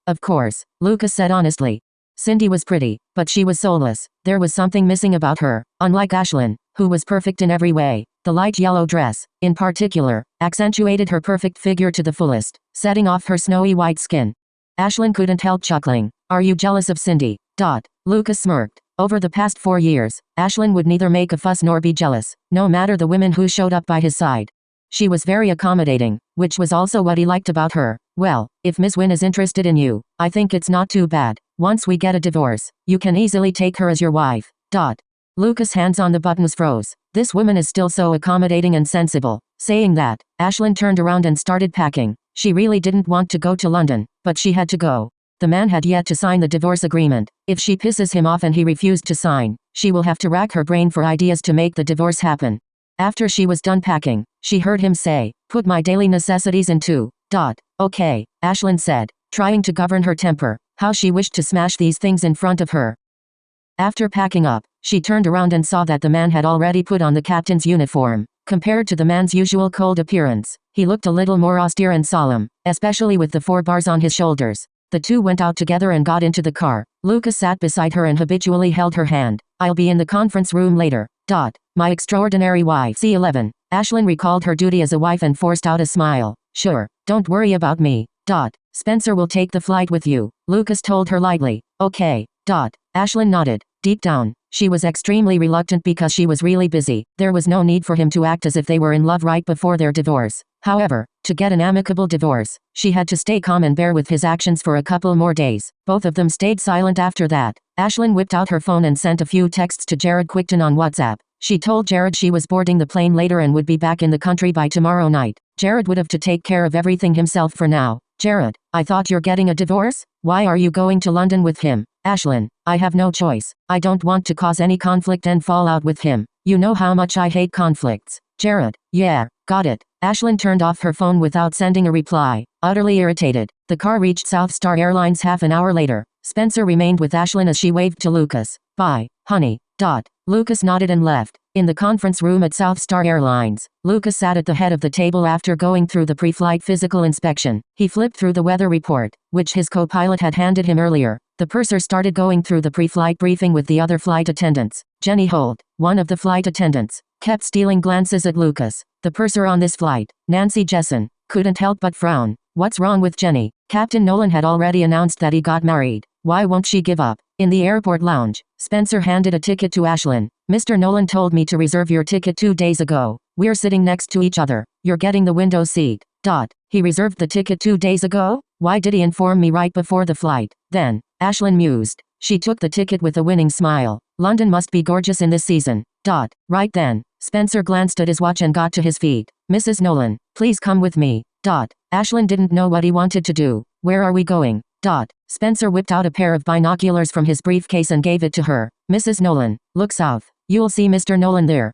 Of course, Lucas said honestly. Cindy was pretty, but she was soulless. There was something missing about her, unlike Ashlyn, who was perfect in every way. The light yellow dress, in particular, accentuated her perfect figure to the fullest, setting off her snowy white skin. Ashlyn couldn't help chuckling. Are you jealous of Cindy? Lucas smirked. Over the past 4 years, Ashlyn would neither make a fuss nor be jealous, no matter the women who showed up by his side. She was very accommodating, which was also what he liked about her. Well, if Miss Wynn is interested in you, I think it's not too bad. Once we get a divorce, you can easily take her as your wife. Lucas' hands on the buttons froze. This woman is still so accommodating and sensible. Saying that, Ashlyn turned around and started packing. She really didn't want to go to London, but she had to go. The man had yet to sign the divorce agreement. If she pisses him off and he refused to sign, she will have to rack her brain for ideas to make the divorce happen. After she was done packing, she heard him say, put my daily necessities in too. Okay, Ashlyn said, trying to govern her temper. How she wished to smash these things in front of her. After packing up, she turned around and saw that the man had already put on the captain's uniform. Compared to the man's usual cold appearance, he looked a little more austere and solemn, especially with the 4 bars on his shoulders. The two went out together and got into the car. Lucas sat beside her and habitually held her hand. I'll be in the conference room later. My extraordinary wife. C11. Ashlyn recalled her duty as a wife and forced out a smile. Sure, don't worry about me. Spencer will take the flight with you, Lucas told her lightly. Okay. Ashlyn nodded. Deep down, she was extremely reluctant because she was really busy. There was no need for him to act as if they were in love right before their divorce. However, to get an amicable divorce, she had to stay calm and bear with his actions for a couple more days. Both of them stayed silent after that. Ashlyn whipped out her phone and sent a few texts to Jared Quickton on WhatsApp. She told Jared she was boarding the plane later and would be back in the country by tomorrow night. Jared would have to take care of everything himself for now. Jared, I thought you're getting a divorce? Why are you going to London with him? Ashlyn, I have no choice. I don't want to cause any conflict and fallout with him. You know how much I hate conflicts. Jared, yeah, got it. Ashlyn turned off her phone without sending a reply, utterly irritated. The car reached South Star Airlines half an hour later. Spencer remained with Ashlyn as she waved to Lucas. Bye, honey. Lucas nodded and left. In the conference room at South Star Airlines, Lucas sat at the head of the table after going through the pre-flight physical inspection. He flipped through the weather report, which his co-pilot had handed him earlier. The purser started going through the pre-flight briefing with the other flight attendants. Jenny Holt, one of the flight attendants, kept stealing glances at Lucas. The purser on this flight, Nancy Jessen, couldn't help but frown. What's wrong with Jenny? Captain Nolan had already announced that he got married. Why won't she give up? In the airport lounge, Spencer handed a ticket to Ashlyn. Mr. Nolan told me to reserve your ticket 2 days ago. We're sitting next to each other. You're getting the window seat. He reserved the ticket 2 days ago? Why did he inform me right before the flight? Then, Ashlyn mused. She took the ticket with a winning smile. London must be gorgeous in this season. Right then, Spencer glanced at his watch and got to his feet. Mrs. Nolan, please come with me. Ashlyn didn't know what he wanted to do. Where are we going? Spencer whipped out a pair of binoculars from his briefcase and gave it to her. Mrs. Nolan, look south. You'll see Mr. Nolan there.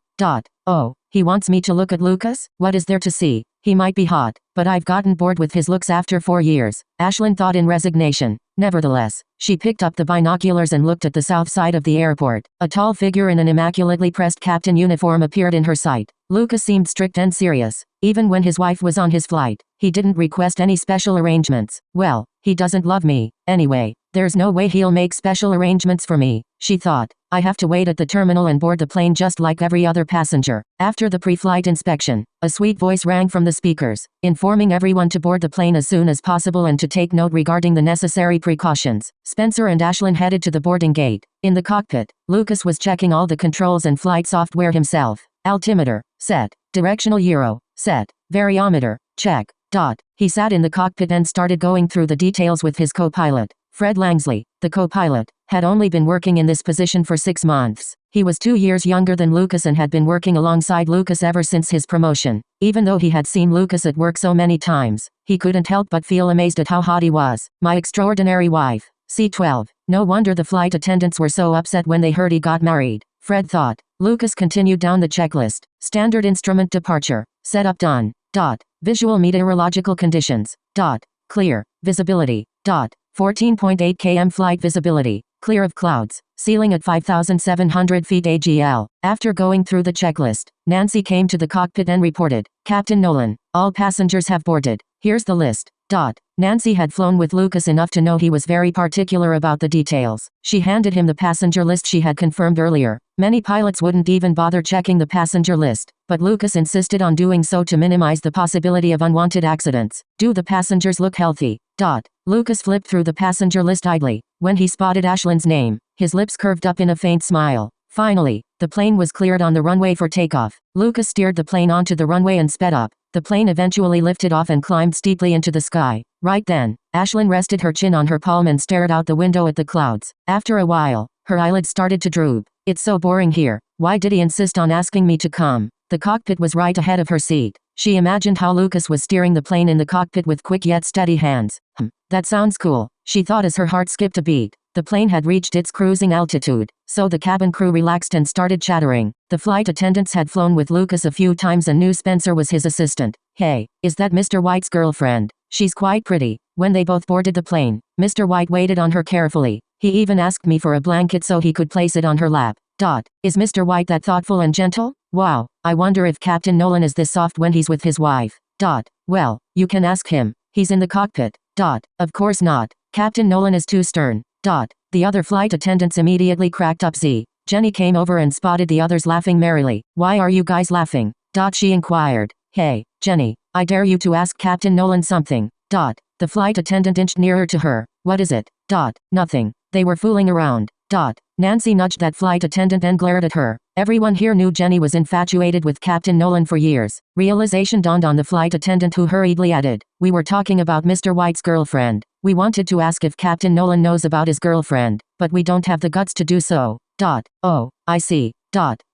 Oh, he wants me to look at Lucas? What is there to see? He might be hot, but I've gotten bored with his looks after 4 years. Ashlyn thought in resignation. Nevertheless, she picked up the binoculars and looked at the south side of the airport. A tall figure in an immaculately pressed captain uniform appeared in her sight. Lucas seemed strict and serious. Even when his wife was on his flight, he didn't request any special arrangements. Well, he doesn't love me. Anyway, there's no way he'll make special arrangements for me, she thought. I have to wait at the terminal and board the plane just like every other passenger. After the pre-flight inspection, a sweet voice rang from the speakers, informing everyone to board the plane as soon as possible and to take note regarding the necessary precautions. Spencer and Ashlyn headed to the boarding gate. In the cockpit, Lucas was checking all the controls and flight software himself. Altimeter, set. Directional gyro, set. Variometer, check. He sat in the cockpit and started going through the details with his co-pilot. Fred Langsley, the co-pilot, had only been working in this position for 6 months. He was 2 years younger than Lucas and had been working alongside Lucas ever since his promotion. Even though he had seen Lucas at work so many times, he couldn't help but feel amazed at how hot he was. My extraordinary wife. C12. No wonder the flight attendants were so upset when they heard he got married, Fred thought. Lucas continued down the checklist. Standard instrument departure. Setup done. Visual meteorological conditions. Clear. Visibility. 14.8 km flight visibility. Clear of clouds. Ceiling at 5,700 feet AGL. After going through the checklist, Nancy came to the cockpit and reported, Captain Nolan, all passengers have boarded. Here's the list. Nancy had flown with Lucas enough to know he was very particular about the details. She handed him the passenger list she had confirmed earlier. Many pilots wouldn't even bother checking the passenger list, but Lucas insisted on doing so to minimize the possibility of unwanted accidents. Do the passengers look healthy? Lucas flipped through the passenger list idly. When he spotted Ashlyn's name, his lips curved up in a faint smile. Finally, the plane was cleared on the runway for takeoff. Lucas steered the plane onto the runway and sped up. The plane eventually lifted off and climbed steeply into the sky. Right then, Ashlyn rested her chin on her palm and stared out the window at the clouds. After a while, her eyelids started to droop. It's so boring here. Why did he insist on asking me to come? The cockpit was right ahead of her seat. She imagined how Lucas was steering the plane in the cockpit with quick yet steady hands. That sounds cool, she thought as her heart skipped a beat. The plane had reached its cruising altitude, so the cabin crew relaxed and started chattering. The flight attendants had flown with Lucas a few times and knew Spencer was his assistant. Hey, is that Mr. White's girlfriend? She's quite pretty. When they both boarded the plane, Mr. White waited on her carefully. He even asked me for a blanket so he could place it on her lap. Is Mr. White that thoughtful and gentle? Wow, I wonder if Captain Nolan is this soft when he's with his wife. Well, you can ask him. He's in the cockpit. Of course not. Captain Nolan is too stern. The other flight attendants immediately cracked up. Jenny came over and spotted the others laughing merrily. Why are you guys laughing? She inquired. Hey, Jenny, I dare you to ask Captain Nolan something. The flight attendant inched nearer to her. What is it? Nothing. They were fooling around. Nancy nudged that flight attendant and glared at her. Everyone here knew Jenny was infatuated with Captain Nolan for years. Realization dawned on the flight attendant, who hurriedly added, we were talking about Mr. White's girlfriend. We wanted to ask if Captain Nolan knows about his girlfriend, but we don't have the guts to do so. Oh, I see.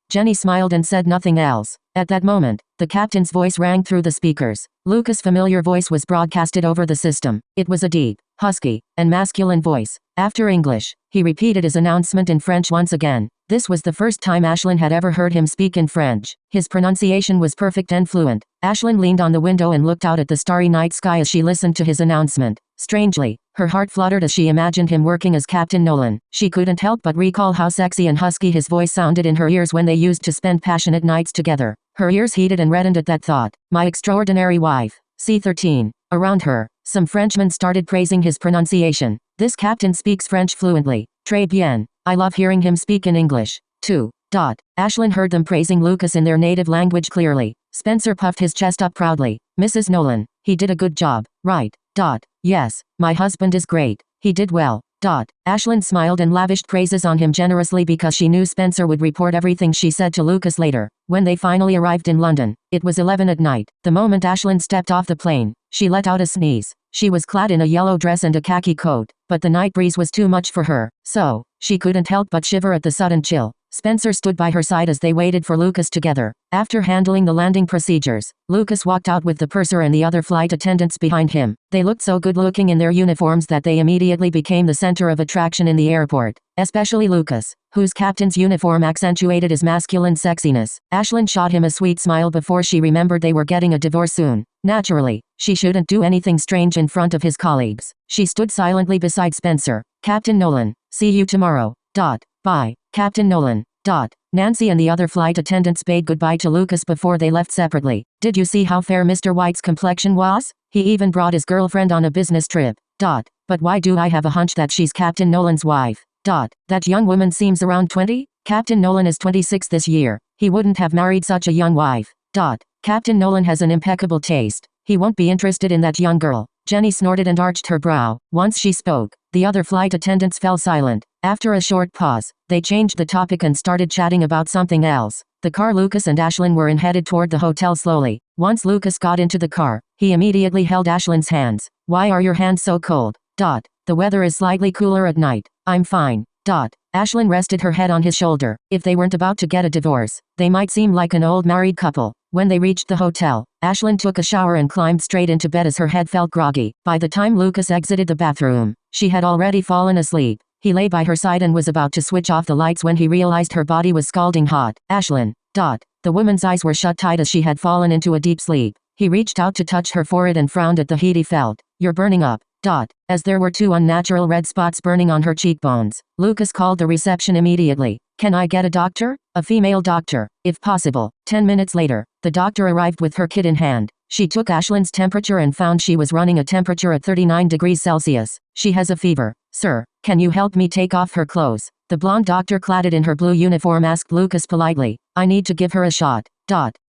Jenny smiled and said nothing else. At that moment, the captain's voice rang through the speakers. Lucas' familiar voice was broadcasted over the system. It was a deep, husky, and masculine voice. After English, he repeated his announcement in French once again. This was the first time Ashlyn had ever heard him speak in French. His pronunciation was perfect and fluent. Ashlyn leaned on the window and looked out at the starry night sky as she listened to his announcement. Strangely, her heart fluttered as she imagined him working as Captain Nolan. She couldn't help but recall how sexy and husky his voice sounded in her ears when they used to spend passionate nights together. Her ears heated and reddened at that thought. My extraordinary wife. C13. Around her, some Frenchmen started praising his pronunciation. This captain speaks French fluently. Très bien. I love hearing him speak in English, too. Ashlyn heard them praising Lucas in their native language clearly. Spencer puffed his chest up proudly. Mrs. Nolan, he did a good job, right? Yes, my husband is great. He did well. Ashlyn smiled and lavished praises on him generously because she knew Spencer would report everything she said to Lucas later. When they finally arrived in London, it was 11 at night. The moment Ashlyn stepped off the plane, she let out a sneeze. She was clad in a yellow dress and a khaki coat, but the night breeze was too much for her, so she couldn't help but shiver at the sudden chill. Spencer stood by her side as they waited for Lucas together. After handling the landing procedures, Lucas walked out with the purser and the other flight attendants behind him. They looked so good-looking in their uniforms that they immediately became the center of attraction in the airport, especially Lucas, whose captain's uniform accentuated his masculine sexiness. Ashlyn shot him a sweet smile before she remembered they were getting a divorce soon. Naturally, she shouldn't do anything strange in front of his colleagues. She stood silently beside Spencer. Captain Nolan, see you tomorrow. Bye, Captain Nolan. Nancy and the other flight attendants bade goodbye to Lucas before they left separately. Did you see how fair Mr. White's complexion was? He even brought his girlfriend on a business trip. But why do I have a hunch that she's Captain Nolan's wife? That young woman seems around 20? Captain Nolan is 26 this year. He wouldn't have married such a young wife. Captain Nolan has an impeccable taste. He won't be interested in that young girl. Jenny snorted and arched her brow. Once she spoke, the other flight attendants fell silent. After a short pause, they changed the topic and started chatting about something else. The car Lucas and Ashlyn were in headed toward the hotel slowly. Once Lucas got into the car, he immediately held Ashlyn's hands. Why are your hands so cold? The weather is slightly cooler at night. I'm fine. Ashlyn rested her head on his shoulder. If they weren't about to get a divorce, they might seem like an old married couple. When they reached the hotel, Ashlyn took a shower and climbed straight into bed as her head felt groggy. By the time Lucas exited the bathroom, she had already fallen asleep. He lay by her side and was about to switch off the lights when he realized her body was scalding hot. Ashlyn. The woman's eyes were shut tight as she had fallen into a deep sleep. He reached out to touch her forehead and frowned at the heat he felt. You're burning up. As there were 2 unnatural red spots burning on her cheekbones. Lucas called the reception immediately. Can I get a doctor? A female doctor, if possible. 10 minutes later, the doctor arrived with her kit in hand. She took Ashlyn's temperature and found she was running a temperature at 39 degrees Celsius. She has a fever. Sir, can you help me take off her clothes? The blonde doctor clad in her blue uniform asked Lucas politely. I need to give her a shot.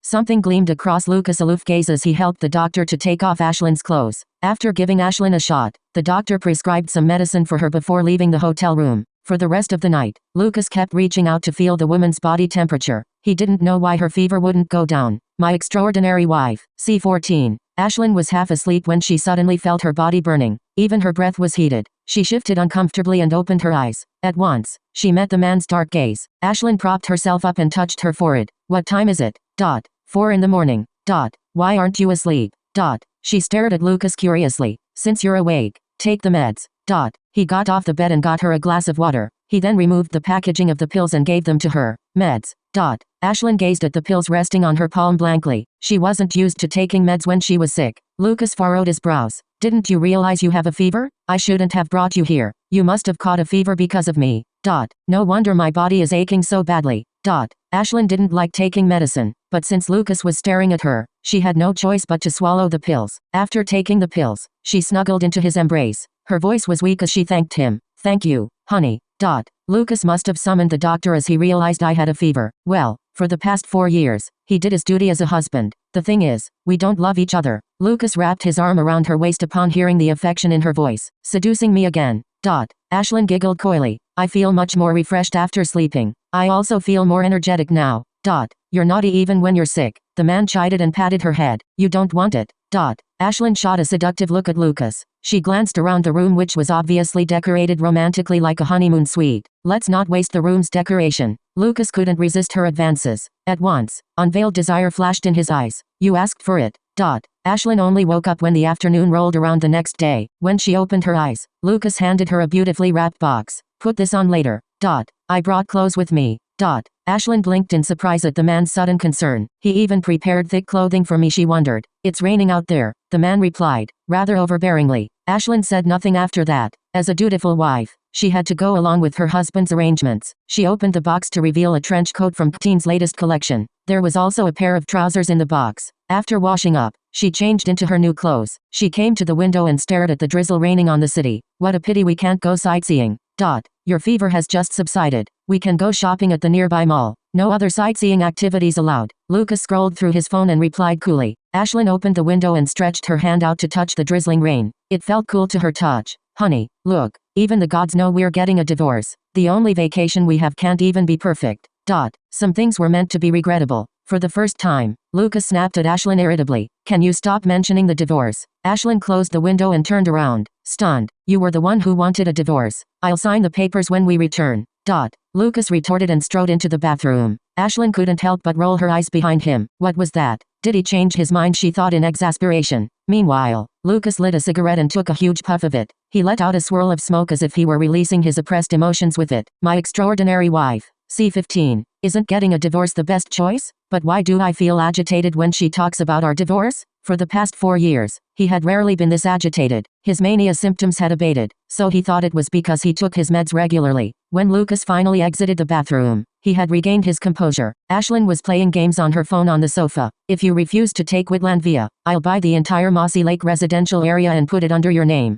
Something gleamed across Lucas' aloof gaze as he helped the doctor to take off Ashlyn's clothes. After giving Ashlyn a shot, the doctor prescribed some medicine for her before leaving the hotel room. For the rest of the night, Lucas kept reaching out to feel the woman's body temperature. He didn't know why her fever wouldn't go down. My extraordinary wife. C14. Ashlyn was half asleep when she suddenly felt her body burning. Even her breath was heated. She shifted uncomfortably and opened her eyes. At once, she met the man's dark gaze. Ashlyn propped herself up and touched her forehead. What time is it? 4 in the morning. Why aren't you asleep? She stared at Lucas curiously. Since you're awake, take the meds. He got off the bed and got her a glass of water. He then removed the packaging of the pills and gave them to her. Meds. Ashlyn gazed at the pills resting on her palm blankly. She wasn't used to taking meds when she was sick. Lucas furrowed his brows. Didn't you realize you have a fever? I shouldn't have brought you here. You must have caught a fever because of me. No wonder my body is aching so badly. Ashlyn didn't like taking medicine, but since Lucas was staring at her, she had no choice but to swallow the pills. After taking the pills, she snuggled into his embrace. Her voice was weak as she thanked him. Thank you, honey. Lucas must have summoned the doctor as he realized I had a fever. Well, for the past 4 years, he did his duty as a husband. The thing is, we don't love each other. Lucas wrapped his arm around her waist upon hearing the affection in her voice. Seducing me again. Ashlyn giggled coyly. I feel much more refreshed after sleeping. I also feel more energetic now. You're naughty even when you're sick. The man chided and patted her head. You don't want it. Ashlyn shot a seductive look at Lucas. She glanced around the room, which was obviously decorated romantically like a honeymoon suite. Let's not waste the room's decoration. Lucas couldn't resist her advances. At once, unveiled desire flashed in his eyes. You asked for it. Ashlyn only woke up when the afternoon rolled around the next day. When she opened her eyes, Lucas handed her a beautifully wrapped box. Put this on later. I brought clothes with me. Ashlyn blinked in surprise at the man's sudden concern. He even prepared thick clothing for me, she wondered. It's raining out there, the man replied, rather overbearingly. Ashlyn said nothing after that. As a dutiful wife, she had to go along with her husband's arrangements. She opened the box to reveal a trench coat from Teen's latest collection. There was also a pair of trousers in the box. After washing up, she changed into her new clothes. She came to the window and stared at the drizzle raining on the city. What a pity we can't go sightseeing. Your fever has just subsided. We can go shopping at the nearby mall. No other sightseeing activities allowed. Lucas scrolled through his phone and replied coolly. Ashlyn opened the window and stretched her hand out to touch the drizzling rain. It felt cool to her touch. Honey, look, even the gods know we're getting a divorce. The only vacation we have can't even be perfect. Some things were meant to be regrettable. For the first time, Lucas snapped at Ashlyn irritably. Can you stop mentioning the divorce? Ashlyn closed the window and turned around, stunned. You were the one who wanted a divorce. I'll sign the papers when we return. Lucas retorted and strode into the bathroom. Ashlyn couldn't help but roll her eyes behind him. What was that? Did he change his mind? She thought in exasperation. Meanwhile, Lucas lit a cigarette and took a huge puff of it. He let out a swirl of smoke as if he were releasing his oppressed emotions with it. My extraordinary wife, C15, isn't getting a divorce the best choice? But why do I feel agitated when she talks about our divorce? For the past 4 years, he had rarely been this agitated. His mania symptoms had abated, so he thought it was because he took his meds regularly. When Lucas finally exited the bathroom, he had regained his composure. Ashlyn was playing games on her phone on the sofa. If you refuse to take Whitlandvia, I'll buy the entire Mossy Lake residential area and put it under your name.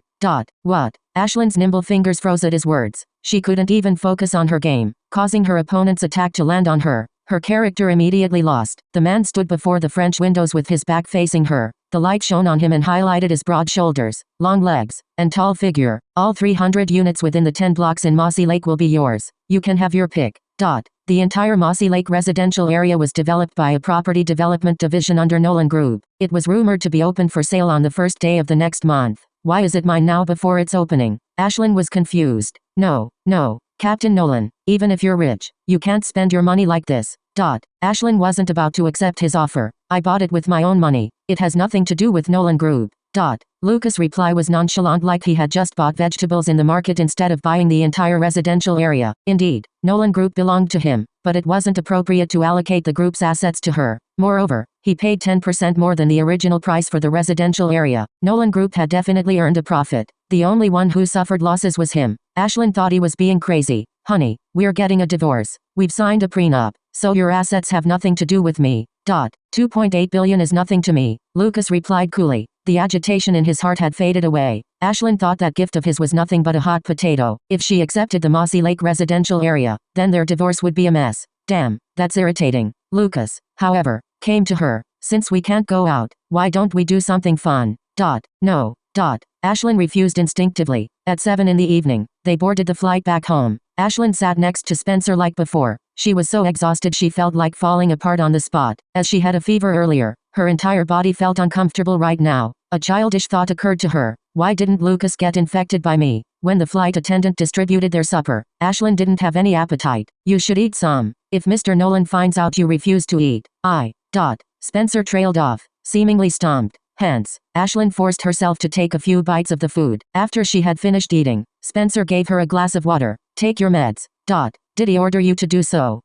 What? Ashlyn's nimble fingers froze at his words. She couldn't even focus on her game, causing her opponent's attack to land on her. Her character immediately lost. The man stood before the French windows with his back facing her. The light shone on him and highlighted his broad shoulders, long legs, and tall figure. All 300 units within the 10 blocks in Mossy Lake will be yours. You can have your pick. The entire Mossy Lake residential area was developed by a property development division under Nolan Group. It was rumored to be open for sale on the first day of the next month. Why is it mine now before its opening? Ashlyn was confused. No, Captain Nolan, even if you're rich, you can't spend your money like this. Ashlyn wasn't about to accept his offer. I bought it with my own money. It has nothing to do with Nolan Group. Lucas' reply was nonchalant, like he had just bought vegetables in the market instead of buying the entire residential area. Indeed, Nolan Group belonged to him, but it wasn't appropriate to allocate the group's assets to her. Moreover, he paid 10% more than the original price for the residential area. Nolan Group had definitely earned a profit. The only one who suffered losses was him. Ashlyn thought he was being crazy. Honey, we're getting a divorce. We've signed a prenup, so your assets have nothing to do with me. 2.8 billion is nothing to me, Lucas replied coolly. The agitation in his heart had faded away. Ashlyn thought that gift of his was nothing but a hot potato. If she accepted the Mossy Lake residential area, then their divorce would be a mess. Damn, that's irritating. Lucas, however, came to her. Since we can't go out, why don't we do something fun? No. Ashlyn refused instinctively. At 7 in the evening, they boarded the flight back home. Ashlyn sat next to Spencer like before. She was so exhausted she felt like falling apart on the spot. As she had a fever earlier, her entire body felt uncomfortable right now. A childish thought occurred to her. Why didn't Lucas get infected by me? When the flight attendant distributed their supper, Ashlyn didn't have any appetite. You should eat some. If Mr. Nolan finds out you refuse to eat, Spencer trailed off, seemingly stumped. Hence, Ashlyn forced herself to take a few bites of the food. After she had finished eating, Spencer gave her a glass of water. Take your meds. Did he order you to do so?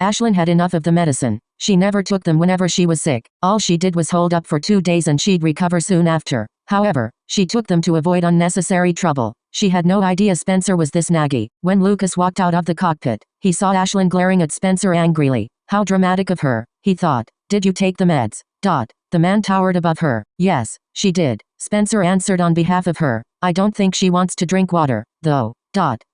Ashlyn had enough of the medicine. She never took them whenever she was sick. All she did was hold up for 2 days and she'd recover soon after. However, she took them to avoid unnecessary trouble. She had no idea Spencer was this naggy. When Lucas walked out of the cockpit, he saw Ashlyn glaring at Spencer angrily. How dramatic of her, he thought. Did you take the meds? The man towered above her. Yes, she did. Spencer answered on behalf of her. I don't think she wants to drink water, though.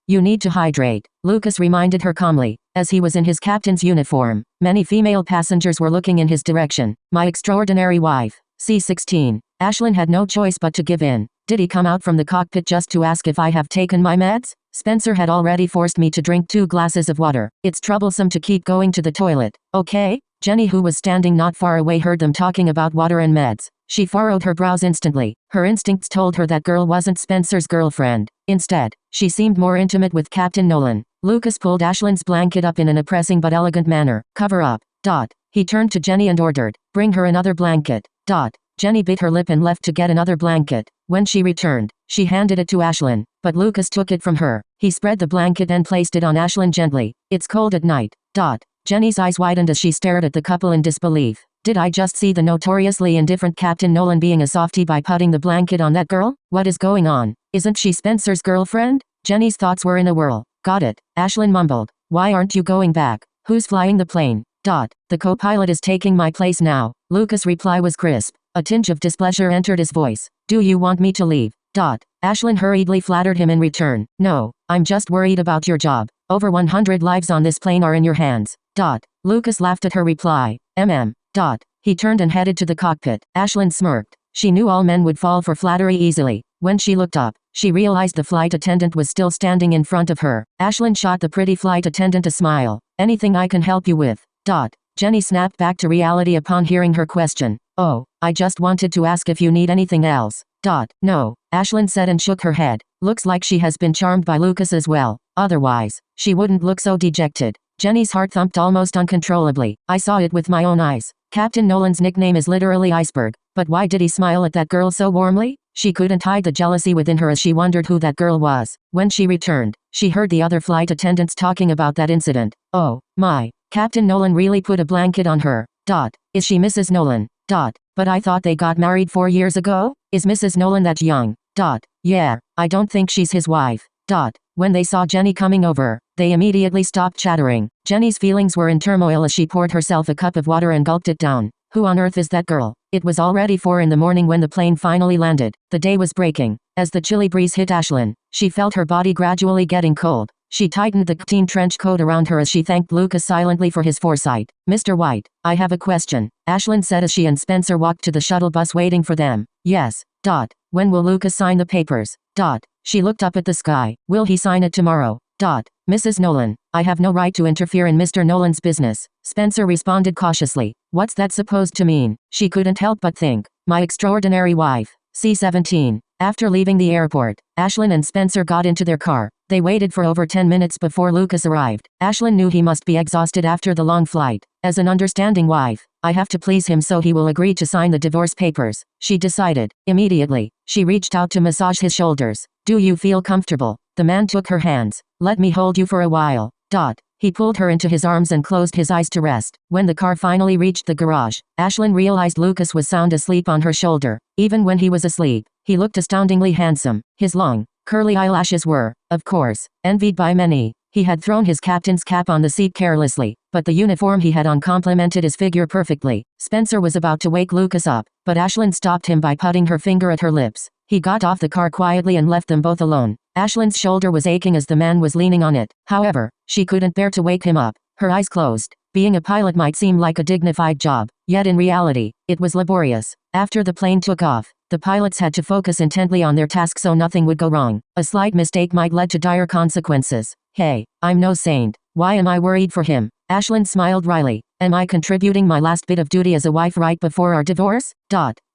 You need to hydrate, Lucas reminded her calmly. As he was in his captain's uniform, many female passengers were looking in his direction. My extraordinary wife, C16. Ashlyn had no choice but to give in. Did he come out from the cockpit just to ask if I have taken my meds? Spencer had already forced me to drink 2 glasses of water. It's troublesome to keep going to the toilet. Okay? Jenny, who was standing not far away, heard them talking about water and meds. She furrowed her brows instantly. Her instincts told her that girl wasn't Spencer's girlfriend. Instead, she seemed more intimate with Captain Nolan. Lucas pulled Ashlyn's blanket up in an oppressing but elegant manner. Cover up. He turned to Jenny and ordered, bring her another blanket. Jenny bit her lip and left to get another blanket. When she returned, she handed it to Ashlyn, but Lucas took it from her. He spread the blanket and placed it on Ashlyn gently. It's cold at night. Jenny's eyes widened as she stared at the couple in disbelief. Did I just see the notoriously indifferent Captain Nolan being a softie by putting the blanket on that girl? What is going on? Isn't she Spencer's girlfriend? Jenny's thoughts were in a whirl. Got it, Ashlyn mumbled. Why aren't you going back? Who's flying the plane? The co-pilot is taking my place now. Lucas' reply was crisp. A tinge of displeasure entered his voice. Do you want me to leave? Ashlyn hurriedly flattered him in return. No, I'm just worried about your job. Over 100 lives on this plane are in your hands. Lucas laughed at her reply. He turned and headed to the cockpit. Ashlyn smirked. She knew all men would fall for flattery easily. When she looked up, she realized the flight attendant was still standing in front of her. Ashlyn shot the pretty flight attendant a smile. Anything I can help you with? Jenny snapped back to reality upon hearing her question. Oh, I just wanted to ask if you need anything else. No, Ashlyn said and shook her head. Looks like she has been charmed by Lucas as well. Otherwise, she wouldn't look so dejected. Jenny's heart thumped almost uncontrollably. I saw it with my own eyes. Captain Nolan's nickname is literally Iceberg. But why did he smile at that girl so warmly? She couldn't hide the jealousy within her as she wondered who that girl was. When she returned, she heard the other flight attendants talking about that incident. Oh, my. Captain Nolan really put a blanket on her. Is she Mrs. Nolan? But I thought they got married 4 years ago? Is Mrs. Nolan that young? Yeah, I don't think she's his wife. When they saw Jenny coming over, they immediately stopped chattering. Jenny's feelings were in turmoil as she poured herself a cup of water and gulped it down. Who on earth is that girl? It was already 4 in the morning when the plane finally landed. The day was breaking. As the chilly breeze hit Ashlyn, she felt her body gradually getting cold. She tightened the teen trench coat around her as she thanked Lucas silently for his foresight. Mr. White, I have a question, Ashlyn said as she and Spencer walked to the shuttle bus waiting for them. Yes. When will Lucas sign the papers? She looked up at the sky. Will he sign it tomorrow? Mrs. Nolan, I have no right to interfere in Mr. Nolan's business, Spencer responded cautiously. What's that supposed to mean? She couldn't help but think. My extraordinary wife. C-17. After leaving the airport, Ashlyn and Spencer got into their car. They waited for over 10 minutes before Lucas arrived. Ashlyn knew he must be exhausted after the long flight. As an understanding wife, I have to please him so he will agree to sign the divorce papers, she decided. Immediately, she reached out to massage his shoulders. Do you feel comfortable? The man took her hands. Let me hold you for a while. He pulled her into his arms and closed his eyes to rest. When the car finally reached the garage, Ashlyn realized Lucas was sound asleep on her shoulder. Even when he was asleep, he looked astoundingly handsome. His long, curly eyelashes were, of course, envied by many. He had thrown his captain's cap on the seat carelessly, but the uniform he had on complemented his figure perfectly. Spencer was about to wake Lucas up, but Ashlyn stopped him by putting her finger at her lips. He got off the car quietly and left them both alone. Ashlyn's shoulder was aching as the man was leaning on it. However, she couldn't bear to wake him up. Her eyes closed. Being a pilot might seem like a dignified job, yet in reality, it was laborious. After the plane took off, the pilots had to focus intently on their task so nothing would go wrong. A slight mistake might lead to dire consequences. Hey, I'm no saint. Why am I worried for him? Ashlyn smiled wryly. Am I contributing my last bit of duty as a wife right before our divorce?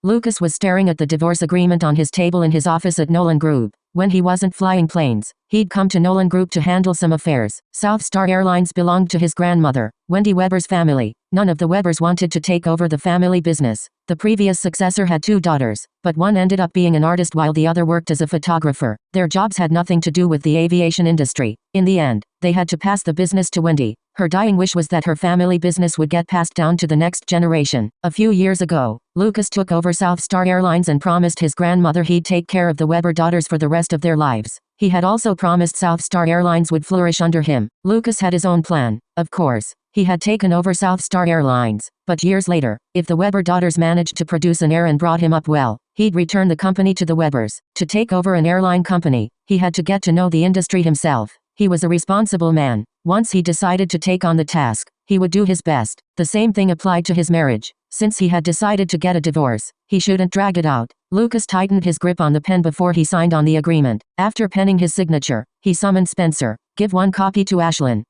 Lucas was staring at the divorce agreement on his table in his office at Nolan Group. When he wasn't flying planes, he'd come to Nolan Group to handle some affairs. South Star Airlines belonged to his grandmother, Wendy Weber's family. None of the Webers wanted to take over the family business. The previous successor had 2 daughters, but one ended up being an artist while the other worked as a photographer. Their jobs had nothing to do with the aviation industry. In the end, they had to pass the business to Wendy. Her dying wish was that her family business would get passed down to the next generation. A few years ago, Lucas took over South Star Airlines and promised his grandmother he'd take care of the Weber daughters for the rest of their lives. He had also promised South Star Airlines would flourish under him. Lucas had his own plan, of course. He had taken over South Star Airlines, but years later, if the Weber daughters managed to produce an heir and brought him up well, he'd return the company to the Webers. To take over an airline company, he had to get to know the industry himself. He was a responsible man. Once he decided to take on the task, he would do his best. The same thing applied to his marriage. Since he had decided to get a divorce, he shouldn't drag it out. Lucas tightened his grip on the pen before he signed on the agreement. After penning his signature, he summoned Spencer. Give 1 copy to Ashlyn.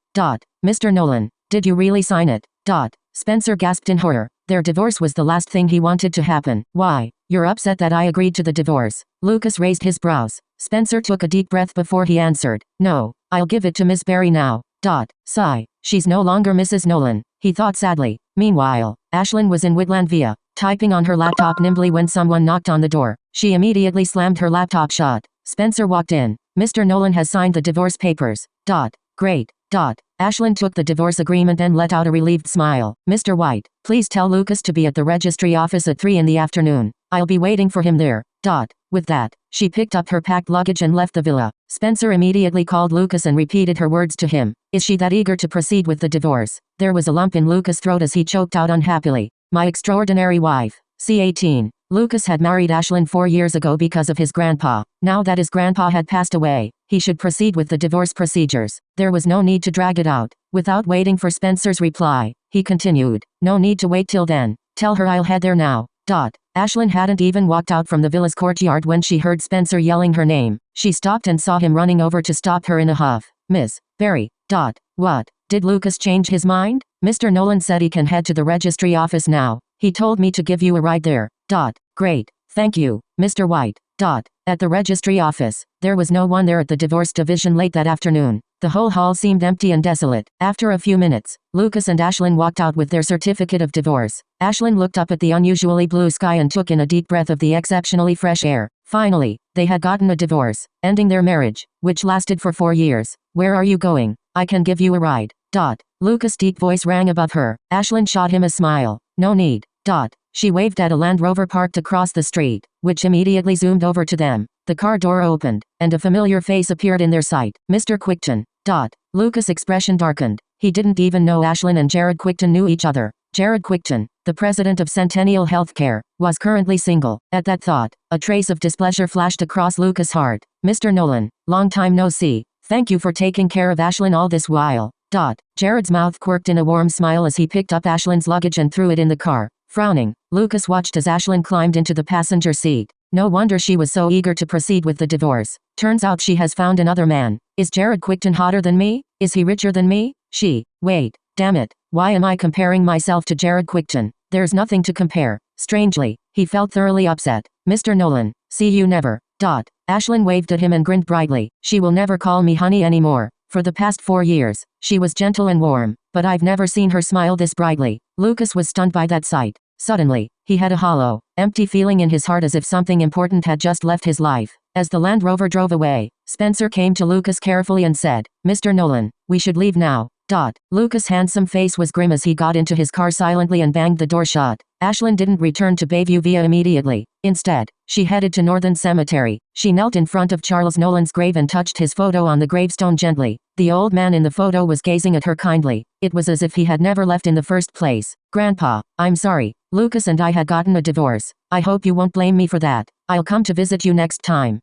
Mr. Nolan, did you really sign it? Spencer gasped in horror. Their divorce was the last thing he wanted to happen. Why? You're upset that I agreed to the divorce. Lucas raised his brows. Spencer took a deep breath before he answered. No, I'll give it to Miss Barry now. Sigh. She's no longer Mrs. Nolan, he thought sadly. Meanwhile, Ashlyn was in Whitlandvia, typing on her laptop nimbly when someone knocked on the door. She immediately slammed her laptop shut. Spencer walked in. Mr. Nolan has signed the divorce papers. Great. Ashlyn took the divorce agreement and let out a relieved smile. Mr. White, please tell Lucas to be at the registry office at 3 in the afternoon. I'll be waiting for him there. With that, she picked up her packed luggage and left the villa. Spencer immediately called Lucas and repeated her words to him. Is she that eager to proceed with the divorce? There was a lump in Lucas' throat as he choked out unhappily. My extraordinary wife. C-18. Lucas had married Ashlyn 4 years ago because of his grandpa. Now that his grandpa had passed away, he should proceed with the divorce procedures. There was no need to drag it out. Without waiting for Spencer's reply, he continued. No need to wait till then. Tell her I'll head there now. Ashlyn hadn't even walked out from the villa's courtyard when she heard Spencer yelling her name. She stopped and saw him running over to stop her in a huff. Miss Barry. What? Did Lucas change his mind? Mr. Nolan said he can head to the registry office now. He told me to give you a ride there. Great. Thank you, Mr. White. At the registry office, there was no one there at the divorce division late that afternoon. The whole hall seemed empty and desolate. After a few minutes, Lucas and Ashlyn walked out with their certificate of divorce. Ashlyn looked up at the unusually blue sky and took in a deep breath of the exceptionally fresh air. Finally, they had gotten a divorce, ending their marriage, which lasted for 4 years. Where are you going? I can give you a ride. Lucas' deep voice rang above her. Ashlyn shot him a smile. No need. She waved at a Land Rover parked across the street, which immediately zoomed over to them. The car door opened, and a familiar face appeared in their sight. Mr. Quickton. Lucas' expression darkened. He didn't even know Ashlyn and Jared Quickton knew each other. Jared Quickton, the president of Centennial Healthcare, was currently single. At that thought, a trace of displeasure flashed across Lucas' heart. Mr. Nolan, long time no see. Thank you for taking care of Ashlyn all this while. Jared's mouth quirked in a warm smile as he picked up Ashlyn's luggage and threw it in the car. Frowning, Lucas watched as Ashlyn climbed into the passenger seat. No wonder she was so eager to proceed with the divorce. Turns out she has found another man. Is Jared Quickton hotter than me? Is he richer than me? Wait, damn it. Why am I comparing myself to Jared Quickton? There's nothing to compare. Strangely, he felt thoroughly upset. Mr. Nolan, see you never. Ashlyn waved at him and grinned brightly. She will never call me honey anymore. For the past 4 years, she was gentle and warm, but I've never seen her smile this brightly. Lucas was stunned by that sight. Suddenly, he had a hollow, empty feeling in his heart as if something important had just left his life. As the Land Rover drove away, Spencer came to Lucas carefully and said, Mr. Nolan, we should leave now. Lucas' handsome face was grim as he got into his car silently and banged the door shut. Ashlyn didn't return to Bayview Via immediately. Instead, she headed to Northern Cemetery. She knelt in front of Charles Nolan's grave and touched his photo on the gravestone gently. The old man in the photo was gazing at her kindly. It was as if he had never left in the first place. Grandpa, I'm sorry. Lucas and I had gotten a divorce. I hope you won't blame me for that. I'll come to visit you next time.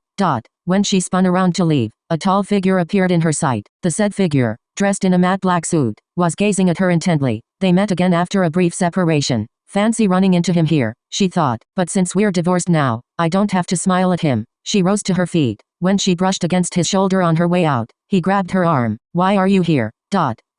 When she spun around to leave, a tall figure appeared in her sight. The said figure, dressed in a matte black suit, was gazing at her intently. They met again after a brief separation. Fancy running into him here, she thought, but since we're divorced now, I don't have to smile at him. She rose to her feet. When she brushed against his shoulder on her way out, he grabbed her arm. Why are you here?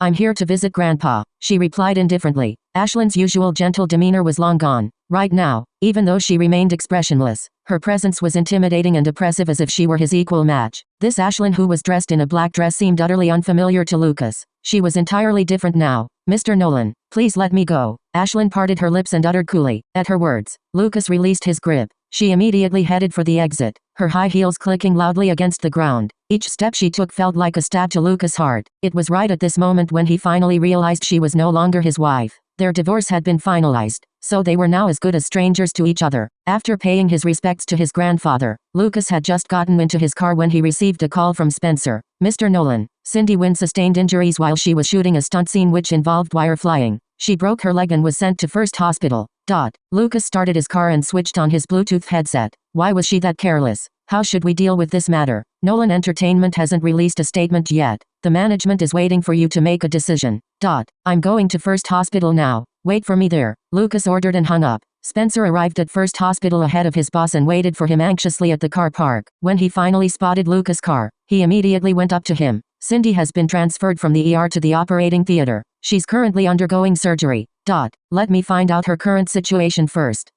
I'm here to visit Grandpa, she replied indifferently. Ashlyn's usual gentle demeanor was long gone. Right now, even though she remained expressionless, her presence was intimidating and oppressive as if she were his equal match. This Ashlyn who was dressed in a black dress seemed utterly unfamiliar to Lucas. She was entirely different now. Mr. Nolan, please let me go. Ashlyn parted her lips and uttered coolly. At her words, Lucas released his grip. She immediately headed for the exit, her high heels clicking loudly against the ground. Each step she took felt like a stab to Lucas' heart. It was right at this moment when he finally realized she was no longer his wife. Their divorce had been finalized, so they were now as good as strangers to each other. After paying his respects to his grandfather, Lucas had just gotten into his car when he received a call from Spencer. Mr. Nolan, Cindy Wynn sustained injuries while she was shooting a stunt scene which involved wire flying. She broke her leg and was sent to First Hospital. Lucas started his car and switched on his Bluetooth headset. Why was she that careless? How should we deal with this matter? Nolan Entertainment hasn't released a statement yet. The management is waiting for you to make a decision. I'm going to First Hospital now. Wait for me there, Lucas ordered and hung up. Spencer arrived at First Hospital ahead of his boss and waited for him anxiously at the car park. When he finally spotted Lucas' car, he immediately went up to him. Cindy has been transferred from the ER to the operating theater. She's currently undergoing surgery. Let me find out her current situation first.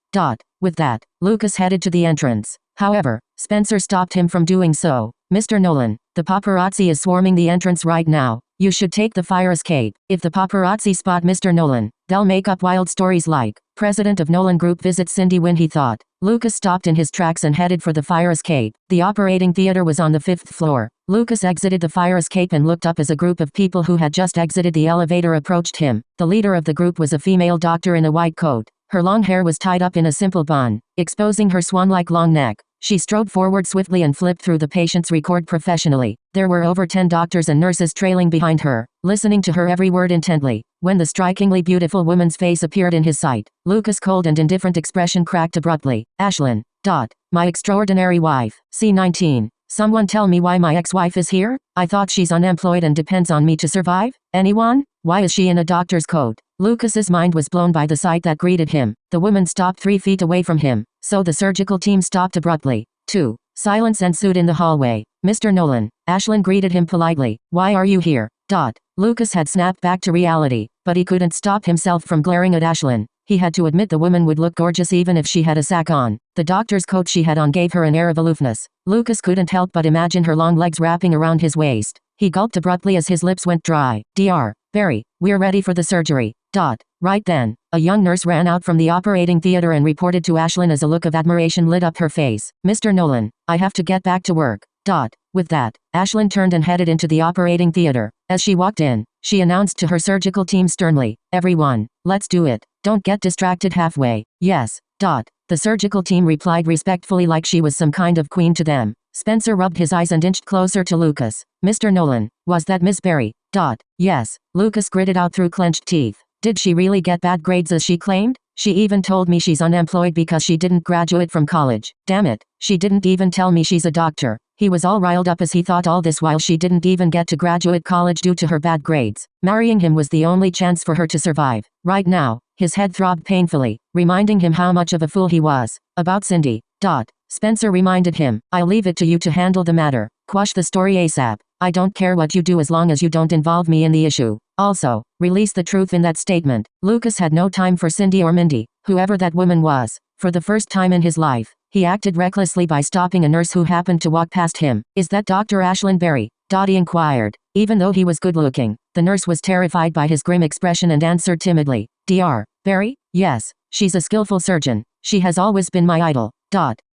With that, Lucas headed to the entrance. However, Spencer stopped him from doing so. Mr. Nolan, the paparazzi is swarming the entrance right now. You should take the fire escape. If the paparazzi spot Mr. Nolan, they'll make up wild stories like, President of Nolan Group visits Cindy Wynn, he thought. Lucas stopped in his tracks and headed for the fire escape. The operating theater was on the 5th floor. Lucas exited the fire escape and looked up as a group of people who had just exited the elevator approached him. The leader of the group was a female doctor in a white coat. Her long hair was tied up in a simple bun, exposing her swan-like long neck. She strode forward swiftly and flipped through the patient's record professionally. There were over 10 doctors and nurses trailing behind her, listening to her every word intently. When the strikingly beautiful woman's face appeared in his sight, Lucas' cold and indifferent expression cracked abruptly. Ashlyn. My extraordinary wife. C19. Someone tell me why my ex-wife is here? I thought she's unemployed and depends on me to survive. Anyone? Why is she in a doctor's coat? Lucas's mind was blown by the sight that greeted him. The woman stopped 3 feet away from him, so the surgical team stopped abruptly. 2. Silence ensued in the hallway. Mr. Nolan. Ashlyn greeted him politely. Why are you here? Lucas had snapped back to reality, but he couldn't stop himself from glaring at Ashlyn. He had to admit the woman would look gorgeous even if she had a sack on. The doctor's coat she had on gave her an air of aloofness. Lucas couldn't help but imagine her long legs wrapping around his waist. He gulped abruptly as his lips went dry. Dr. Barry, we're ready for the surgery. Right then, a young nurse ran out from the operating theater and reported to Ashlyn as a look of admiration lit up her face. Mr. Nolan, I have to get back to work. With that, Ashlyn turned and headed into the operating theater. As she walked in, she announced to her surgical team sternly, everyone, let's do it. Don't get distracted halfway. Yes. The surgical team replied respectfully like she was some kind of queen to them. Spencer rubbed his eyes and inched closer to Lucas. Mr. Nolan, was that Miss Barry? Yes. Lucas gritted out through clenched teeth. Did she really get bad grades as she claimed? She even told me she's unemployed because she didn't graduate from college. Damn it. She didn't even tell me she's a doctor. He was all riled up as he thought all this while she didn't even get to graduate college due to her bad grades. Marrying him was the only chance for her to survive. Right now, his head throbbed painfully, reminding him how much of a fool he was. About Cindy. Spencer reminded him, I'll leave it to you to handle the matter. Quash the story ASAP. I don't care what you do as long as you don't involve me in the issue. Also, release the truth in that statement. Lucas had no time for Cindy or Mindy, whoever that woman was. For the first time in his life, he acted recklessly by stopping a nurse who happened to walk past him. Is that Dr. Ashlyn Barry? He inquired. Even though he was good-looking, the nurse was terrified by his grim expression and answered timidly. Dr. Barry? Yes, she's a skillful surgeon. She has always been my idol.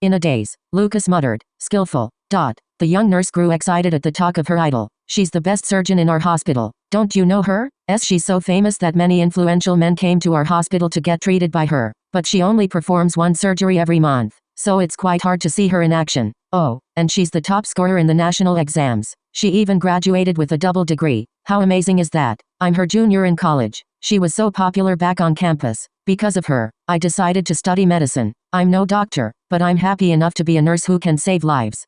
In a daze, Lucas muttered, skillful. The young nurse grew excited at the talk of her idol. She's the best surgeon in our hospital. Don't you know her? She's so famous that many influential men came to our hospital to get treated by her. But she only performs 1 surgery every month, so it's quite hard to see her in action. Oh, and she's the top scorer in the national exams. She even graduated with a double degree. How amazing is that? I'm her junior in college. She was so popular back on campus. Because of her, I decided to study medicine. I'm no doctor, but I'm happy enough to be a nurse who can save lives.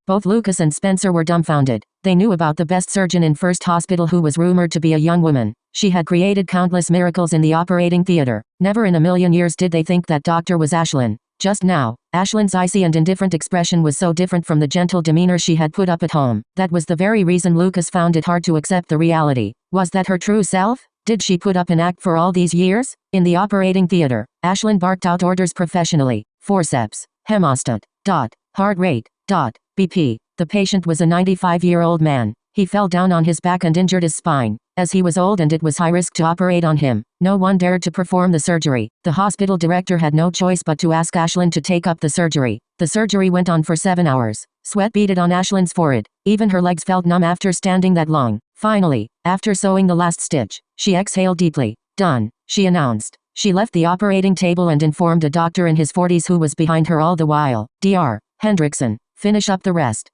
Both Lucas and Spencer were dumbfounded. They knew about the best surgeon in First Hospital who was rumored to be a young woman. She had created countless miracles in the operating theater. Never in a million years did they think that doctor was Ashlyn. Just now, Ashlyn's icy and indifferent expression was so different from the gentle demeanor she had put up at home. That was the very reason Lucas found it hard to accept the reality. Was that her true self? Did she put up an act for all these years? In the operating theater, Ashlyn barked out orders professionally. Forceps. Hemostat. Heart rate. BP. The patient was a 95-year-old man. He fell down on his back and injured his spine. As he was old and it was high risk to operate on him, no one dared to perform the surgery. The hospital director had no choice but to ask Ashlyn to take up the surgery. The surgery went on for 7 hours. Sweat beaded on Ashlyn's forehead. Even her legs felt numb after standing that long. Finally, after sewing the last stitch, she exhaled deeply. Done, she announced. She left the operating table and informed a doctor in his 40s who was behind her all the while. Dr. Hendrickson, finish up the rest.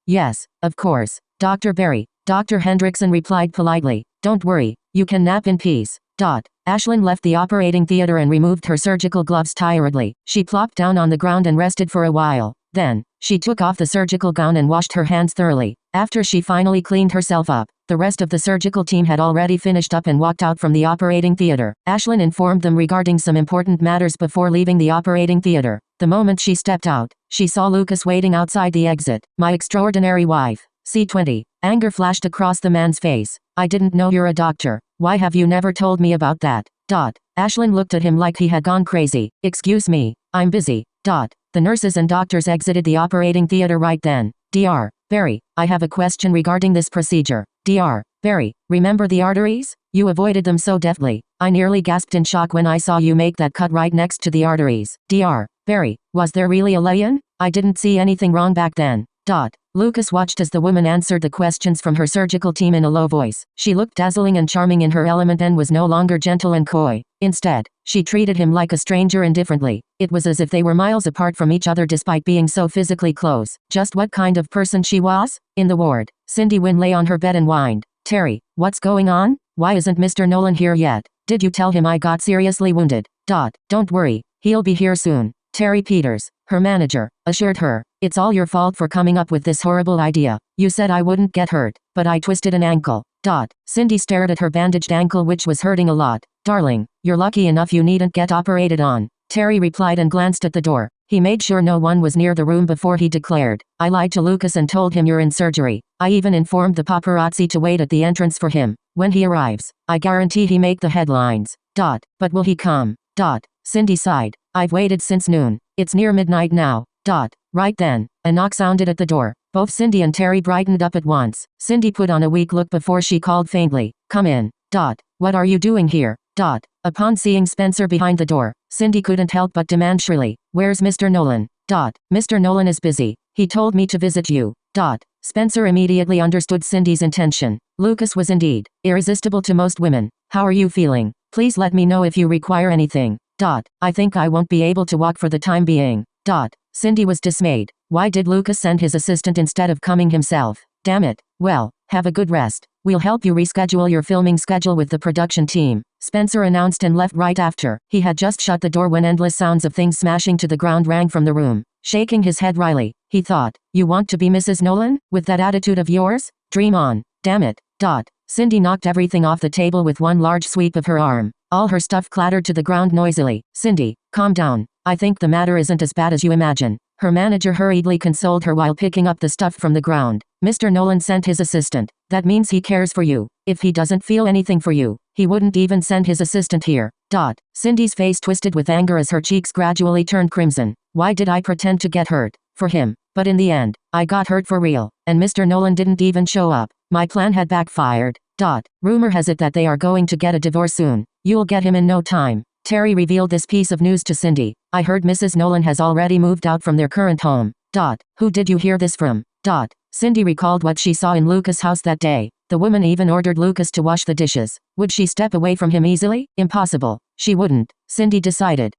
Yes, of course. Dr. Barry. Dr. Hendrickson replied politely. Don't worry, you can nap in peace. Ashlyn left the operating theater and removed her surgical gloves tiredly. She plopped down on the ground and rested for a while. Then, she took off the surgical gown and washed her hands thoroughly. After she finally cleaned herself up, the rest of the surgical team had already finished up and walked out from the operating theater. Ashlyn informed them regarding some important matters before leaving the operating theater. The moment she stepped out, she saw Lucas waiting outside the exit. My extraordinary wife. C20. Anger flashed across the man's face. I didn't know you're a doctor. Why have you never told me about that? Ashlyn looked at him like he had gone crazy. Excuse me, I'm busy. The nurses and doctors exited the operating theater right then. Dr. Barry, I have a question regarding this procedure. Dr. Barry, remember the arteries? You avoided them so deftly. I nearly gasped in shock when I saw you make that cut right next to the arteries. Dr. Barry, was there really a lay-in? I didn't see anything wrong back then. Lucas watched as the woman answered the questions from her surgical team in a low voice. She looked dazzling and charming in her element and was no longer gentle and coy. Instead, she treated him like a stranger indifferently. It was as if they were miles apart from each other despite being so physically close. Just what kind of person she was? In the ward, Cindy Wynn lay on her bed and whined. Terry, what's going on? Why isn't Mr. Nolan here yet? Did you tell him I got seriously wounded? Don't worry, he'll be here soon. Terry Peters, her manager, assured her. It's all your fault for coming up with this horrible idea. You said I wouldn't get hurt, but I twisted an ankle. Cindy stared at her bandaged ankle, which was hurting a lot. Darling, you're lucky enough you needn't get operated on, Terry replied and glanced at the door. He made sure no one was near the room before he declared, I lied to Lucas and told him you're in surgery. I even informed the paparazzi to wait at the entrance for him. When he arrives, I guarantee he make the headlines. But will he come? Cindy sighed. I've waited since noon. It's near midnight now. Right then, a knock sounded at the door. Both Cindy and Terry brightened up at once. Cindy put on a weak look before she called faintly, come in. What are you doing here? Upon seeing Spencer behind the door, Cindy couldn't help but demand shrilly, where's Mr. Nolan? Mr. Nolan is busy. He told me to visit you. Spencer immediately understood Cindy's intention. Lucas was indeed irresistible to most women. How are you feeling? Please let me know if you require anything. I think I won't be able to walk for the time being. Cindy was dismayed. Why did Lucas send his assistant instead of coming himself? Damn it. Well, have a good rest. We'll help you reschedule your filming schedule with the production team, Spencer announced and left right after. He had just shut the door when endless sounds of things smashing to the ground rang from the room. Shaking his head wryly, he thought, you want to be Mrs. Nolan? With that attitude of yours? Dream on. Damn it. Cindy knocked everything off the table with one large sweep of her arm. All her stuff clattered to the ground noisily. Cindy, calm down. I think the matter isn't as bad as you imagine. Her manager hurriedly consoled her while picking up the stuff from the ground. Mr. Nolan sent his assistant. That means he cares for you. If he doesn't feel anything for you, he wouldn't even send his assistant here. Cindy's face twisted with anger as her cheeks gradually turned crimson. Why did I pretend to get hurt? For him. But in the end, I got hurt for real. And Mr. Nolan didn't even show up. My plan had backfired. Rumor has it that they are going to get a divorce soon. You'll get him in no time. Terry revealed this piece of news to Cindy. I heard Mrs. Nolan has already moved out from their current home. Who did you hear this from? Cindy recalled what she saw in Lucas' house that day. The woman even ordered Lucas to wash the dishes. Would she step away from him easily? Impossible. She wouldn't, Cindy decided.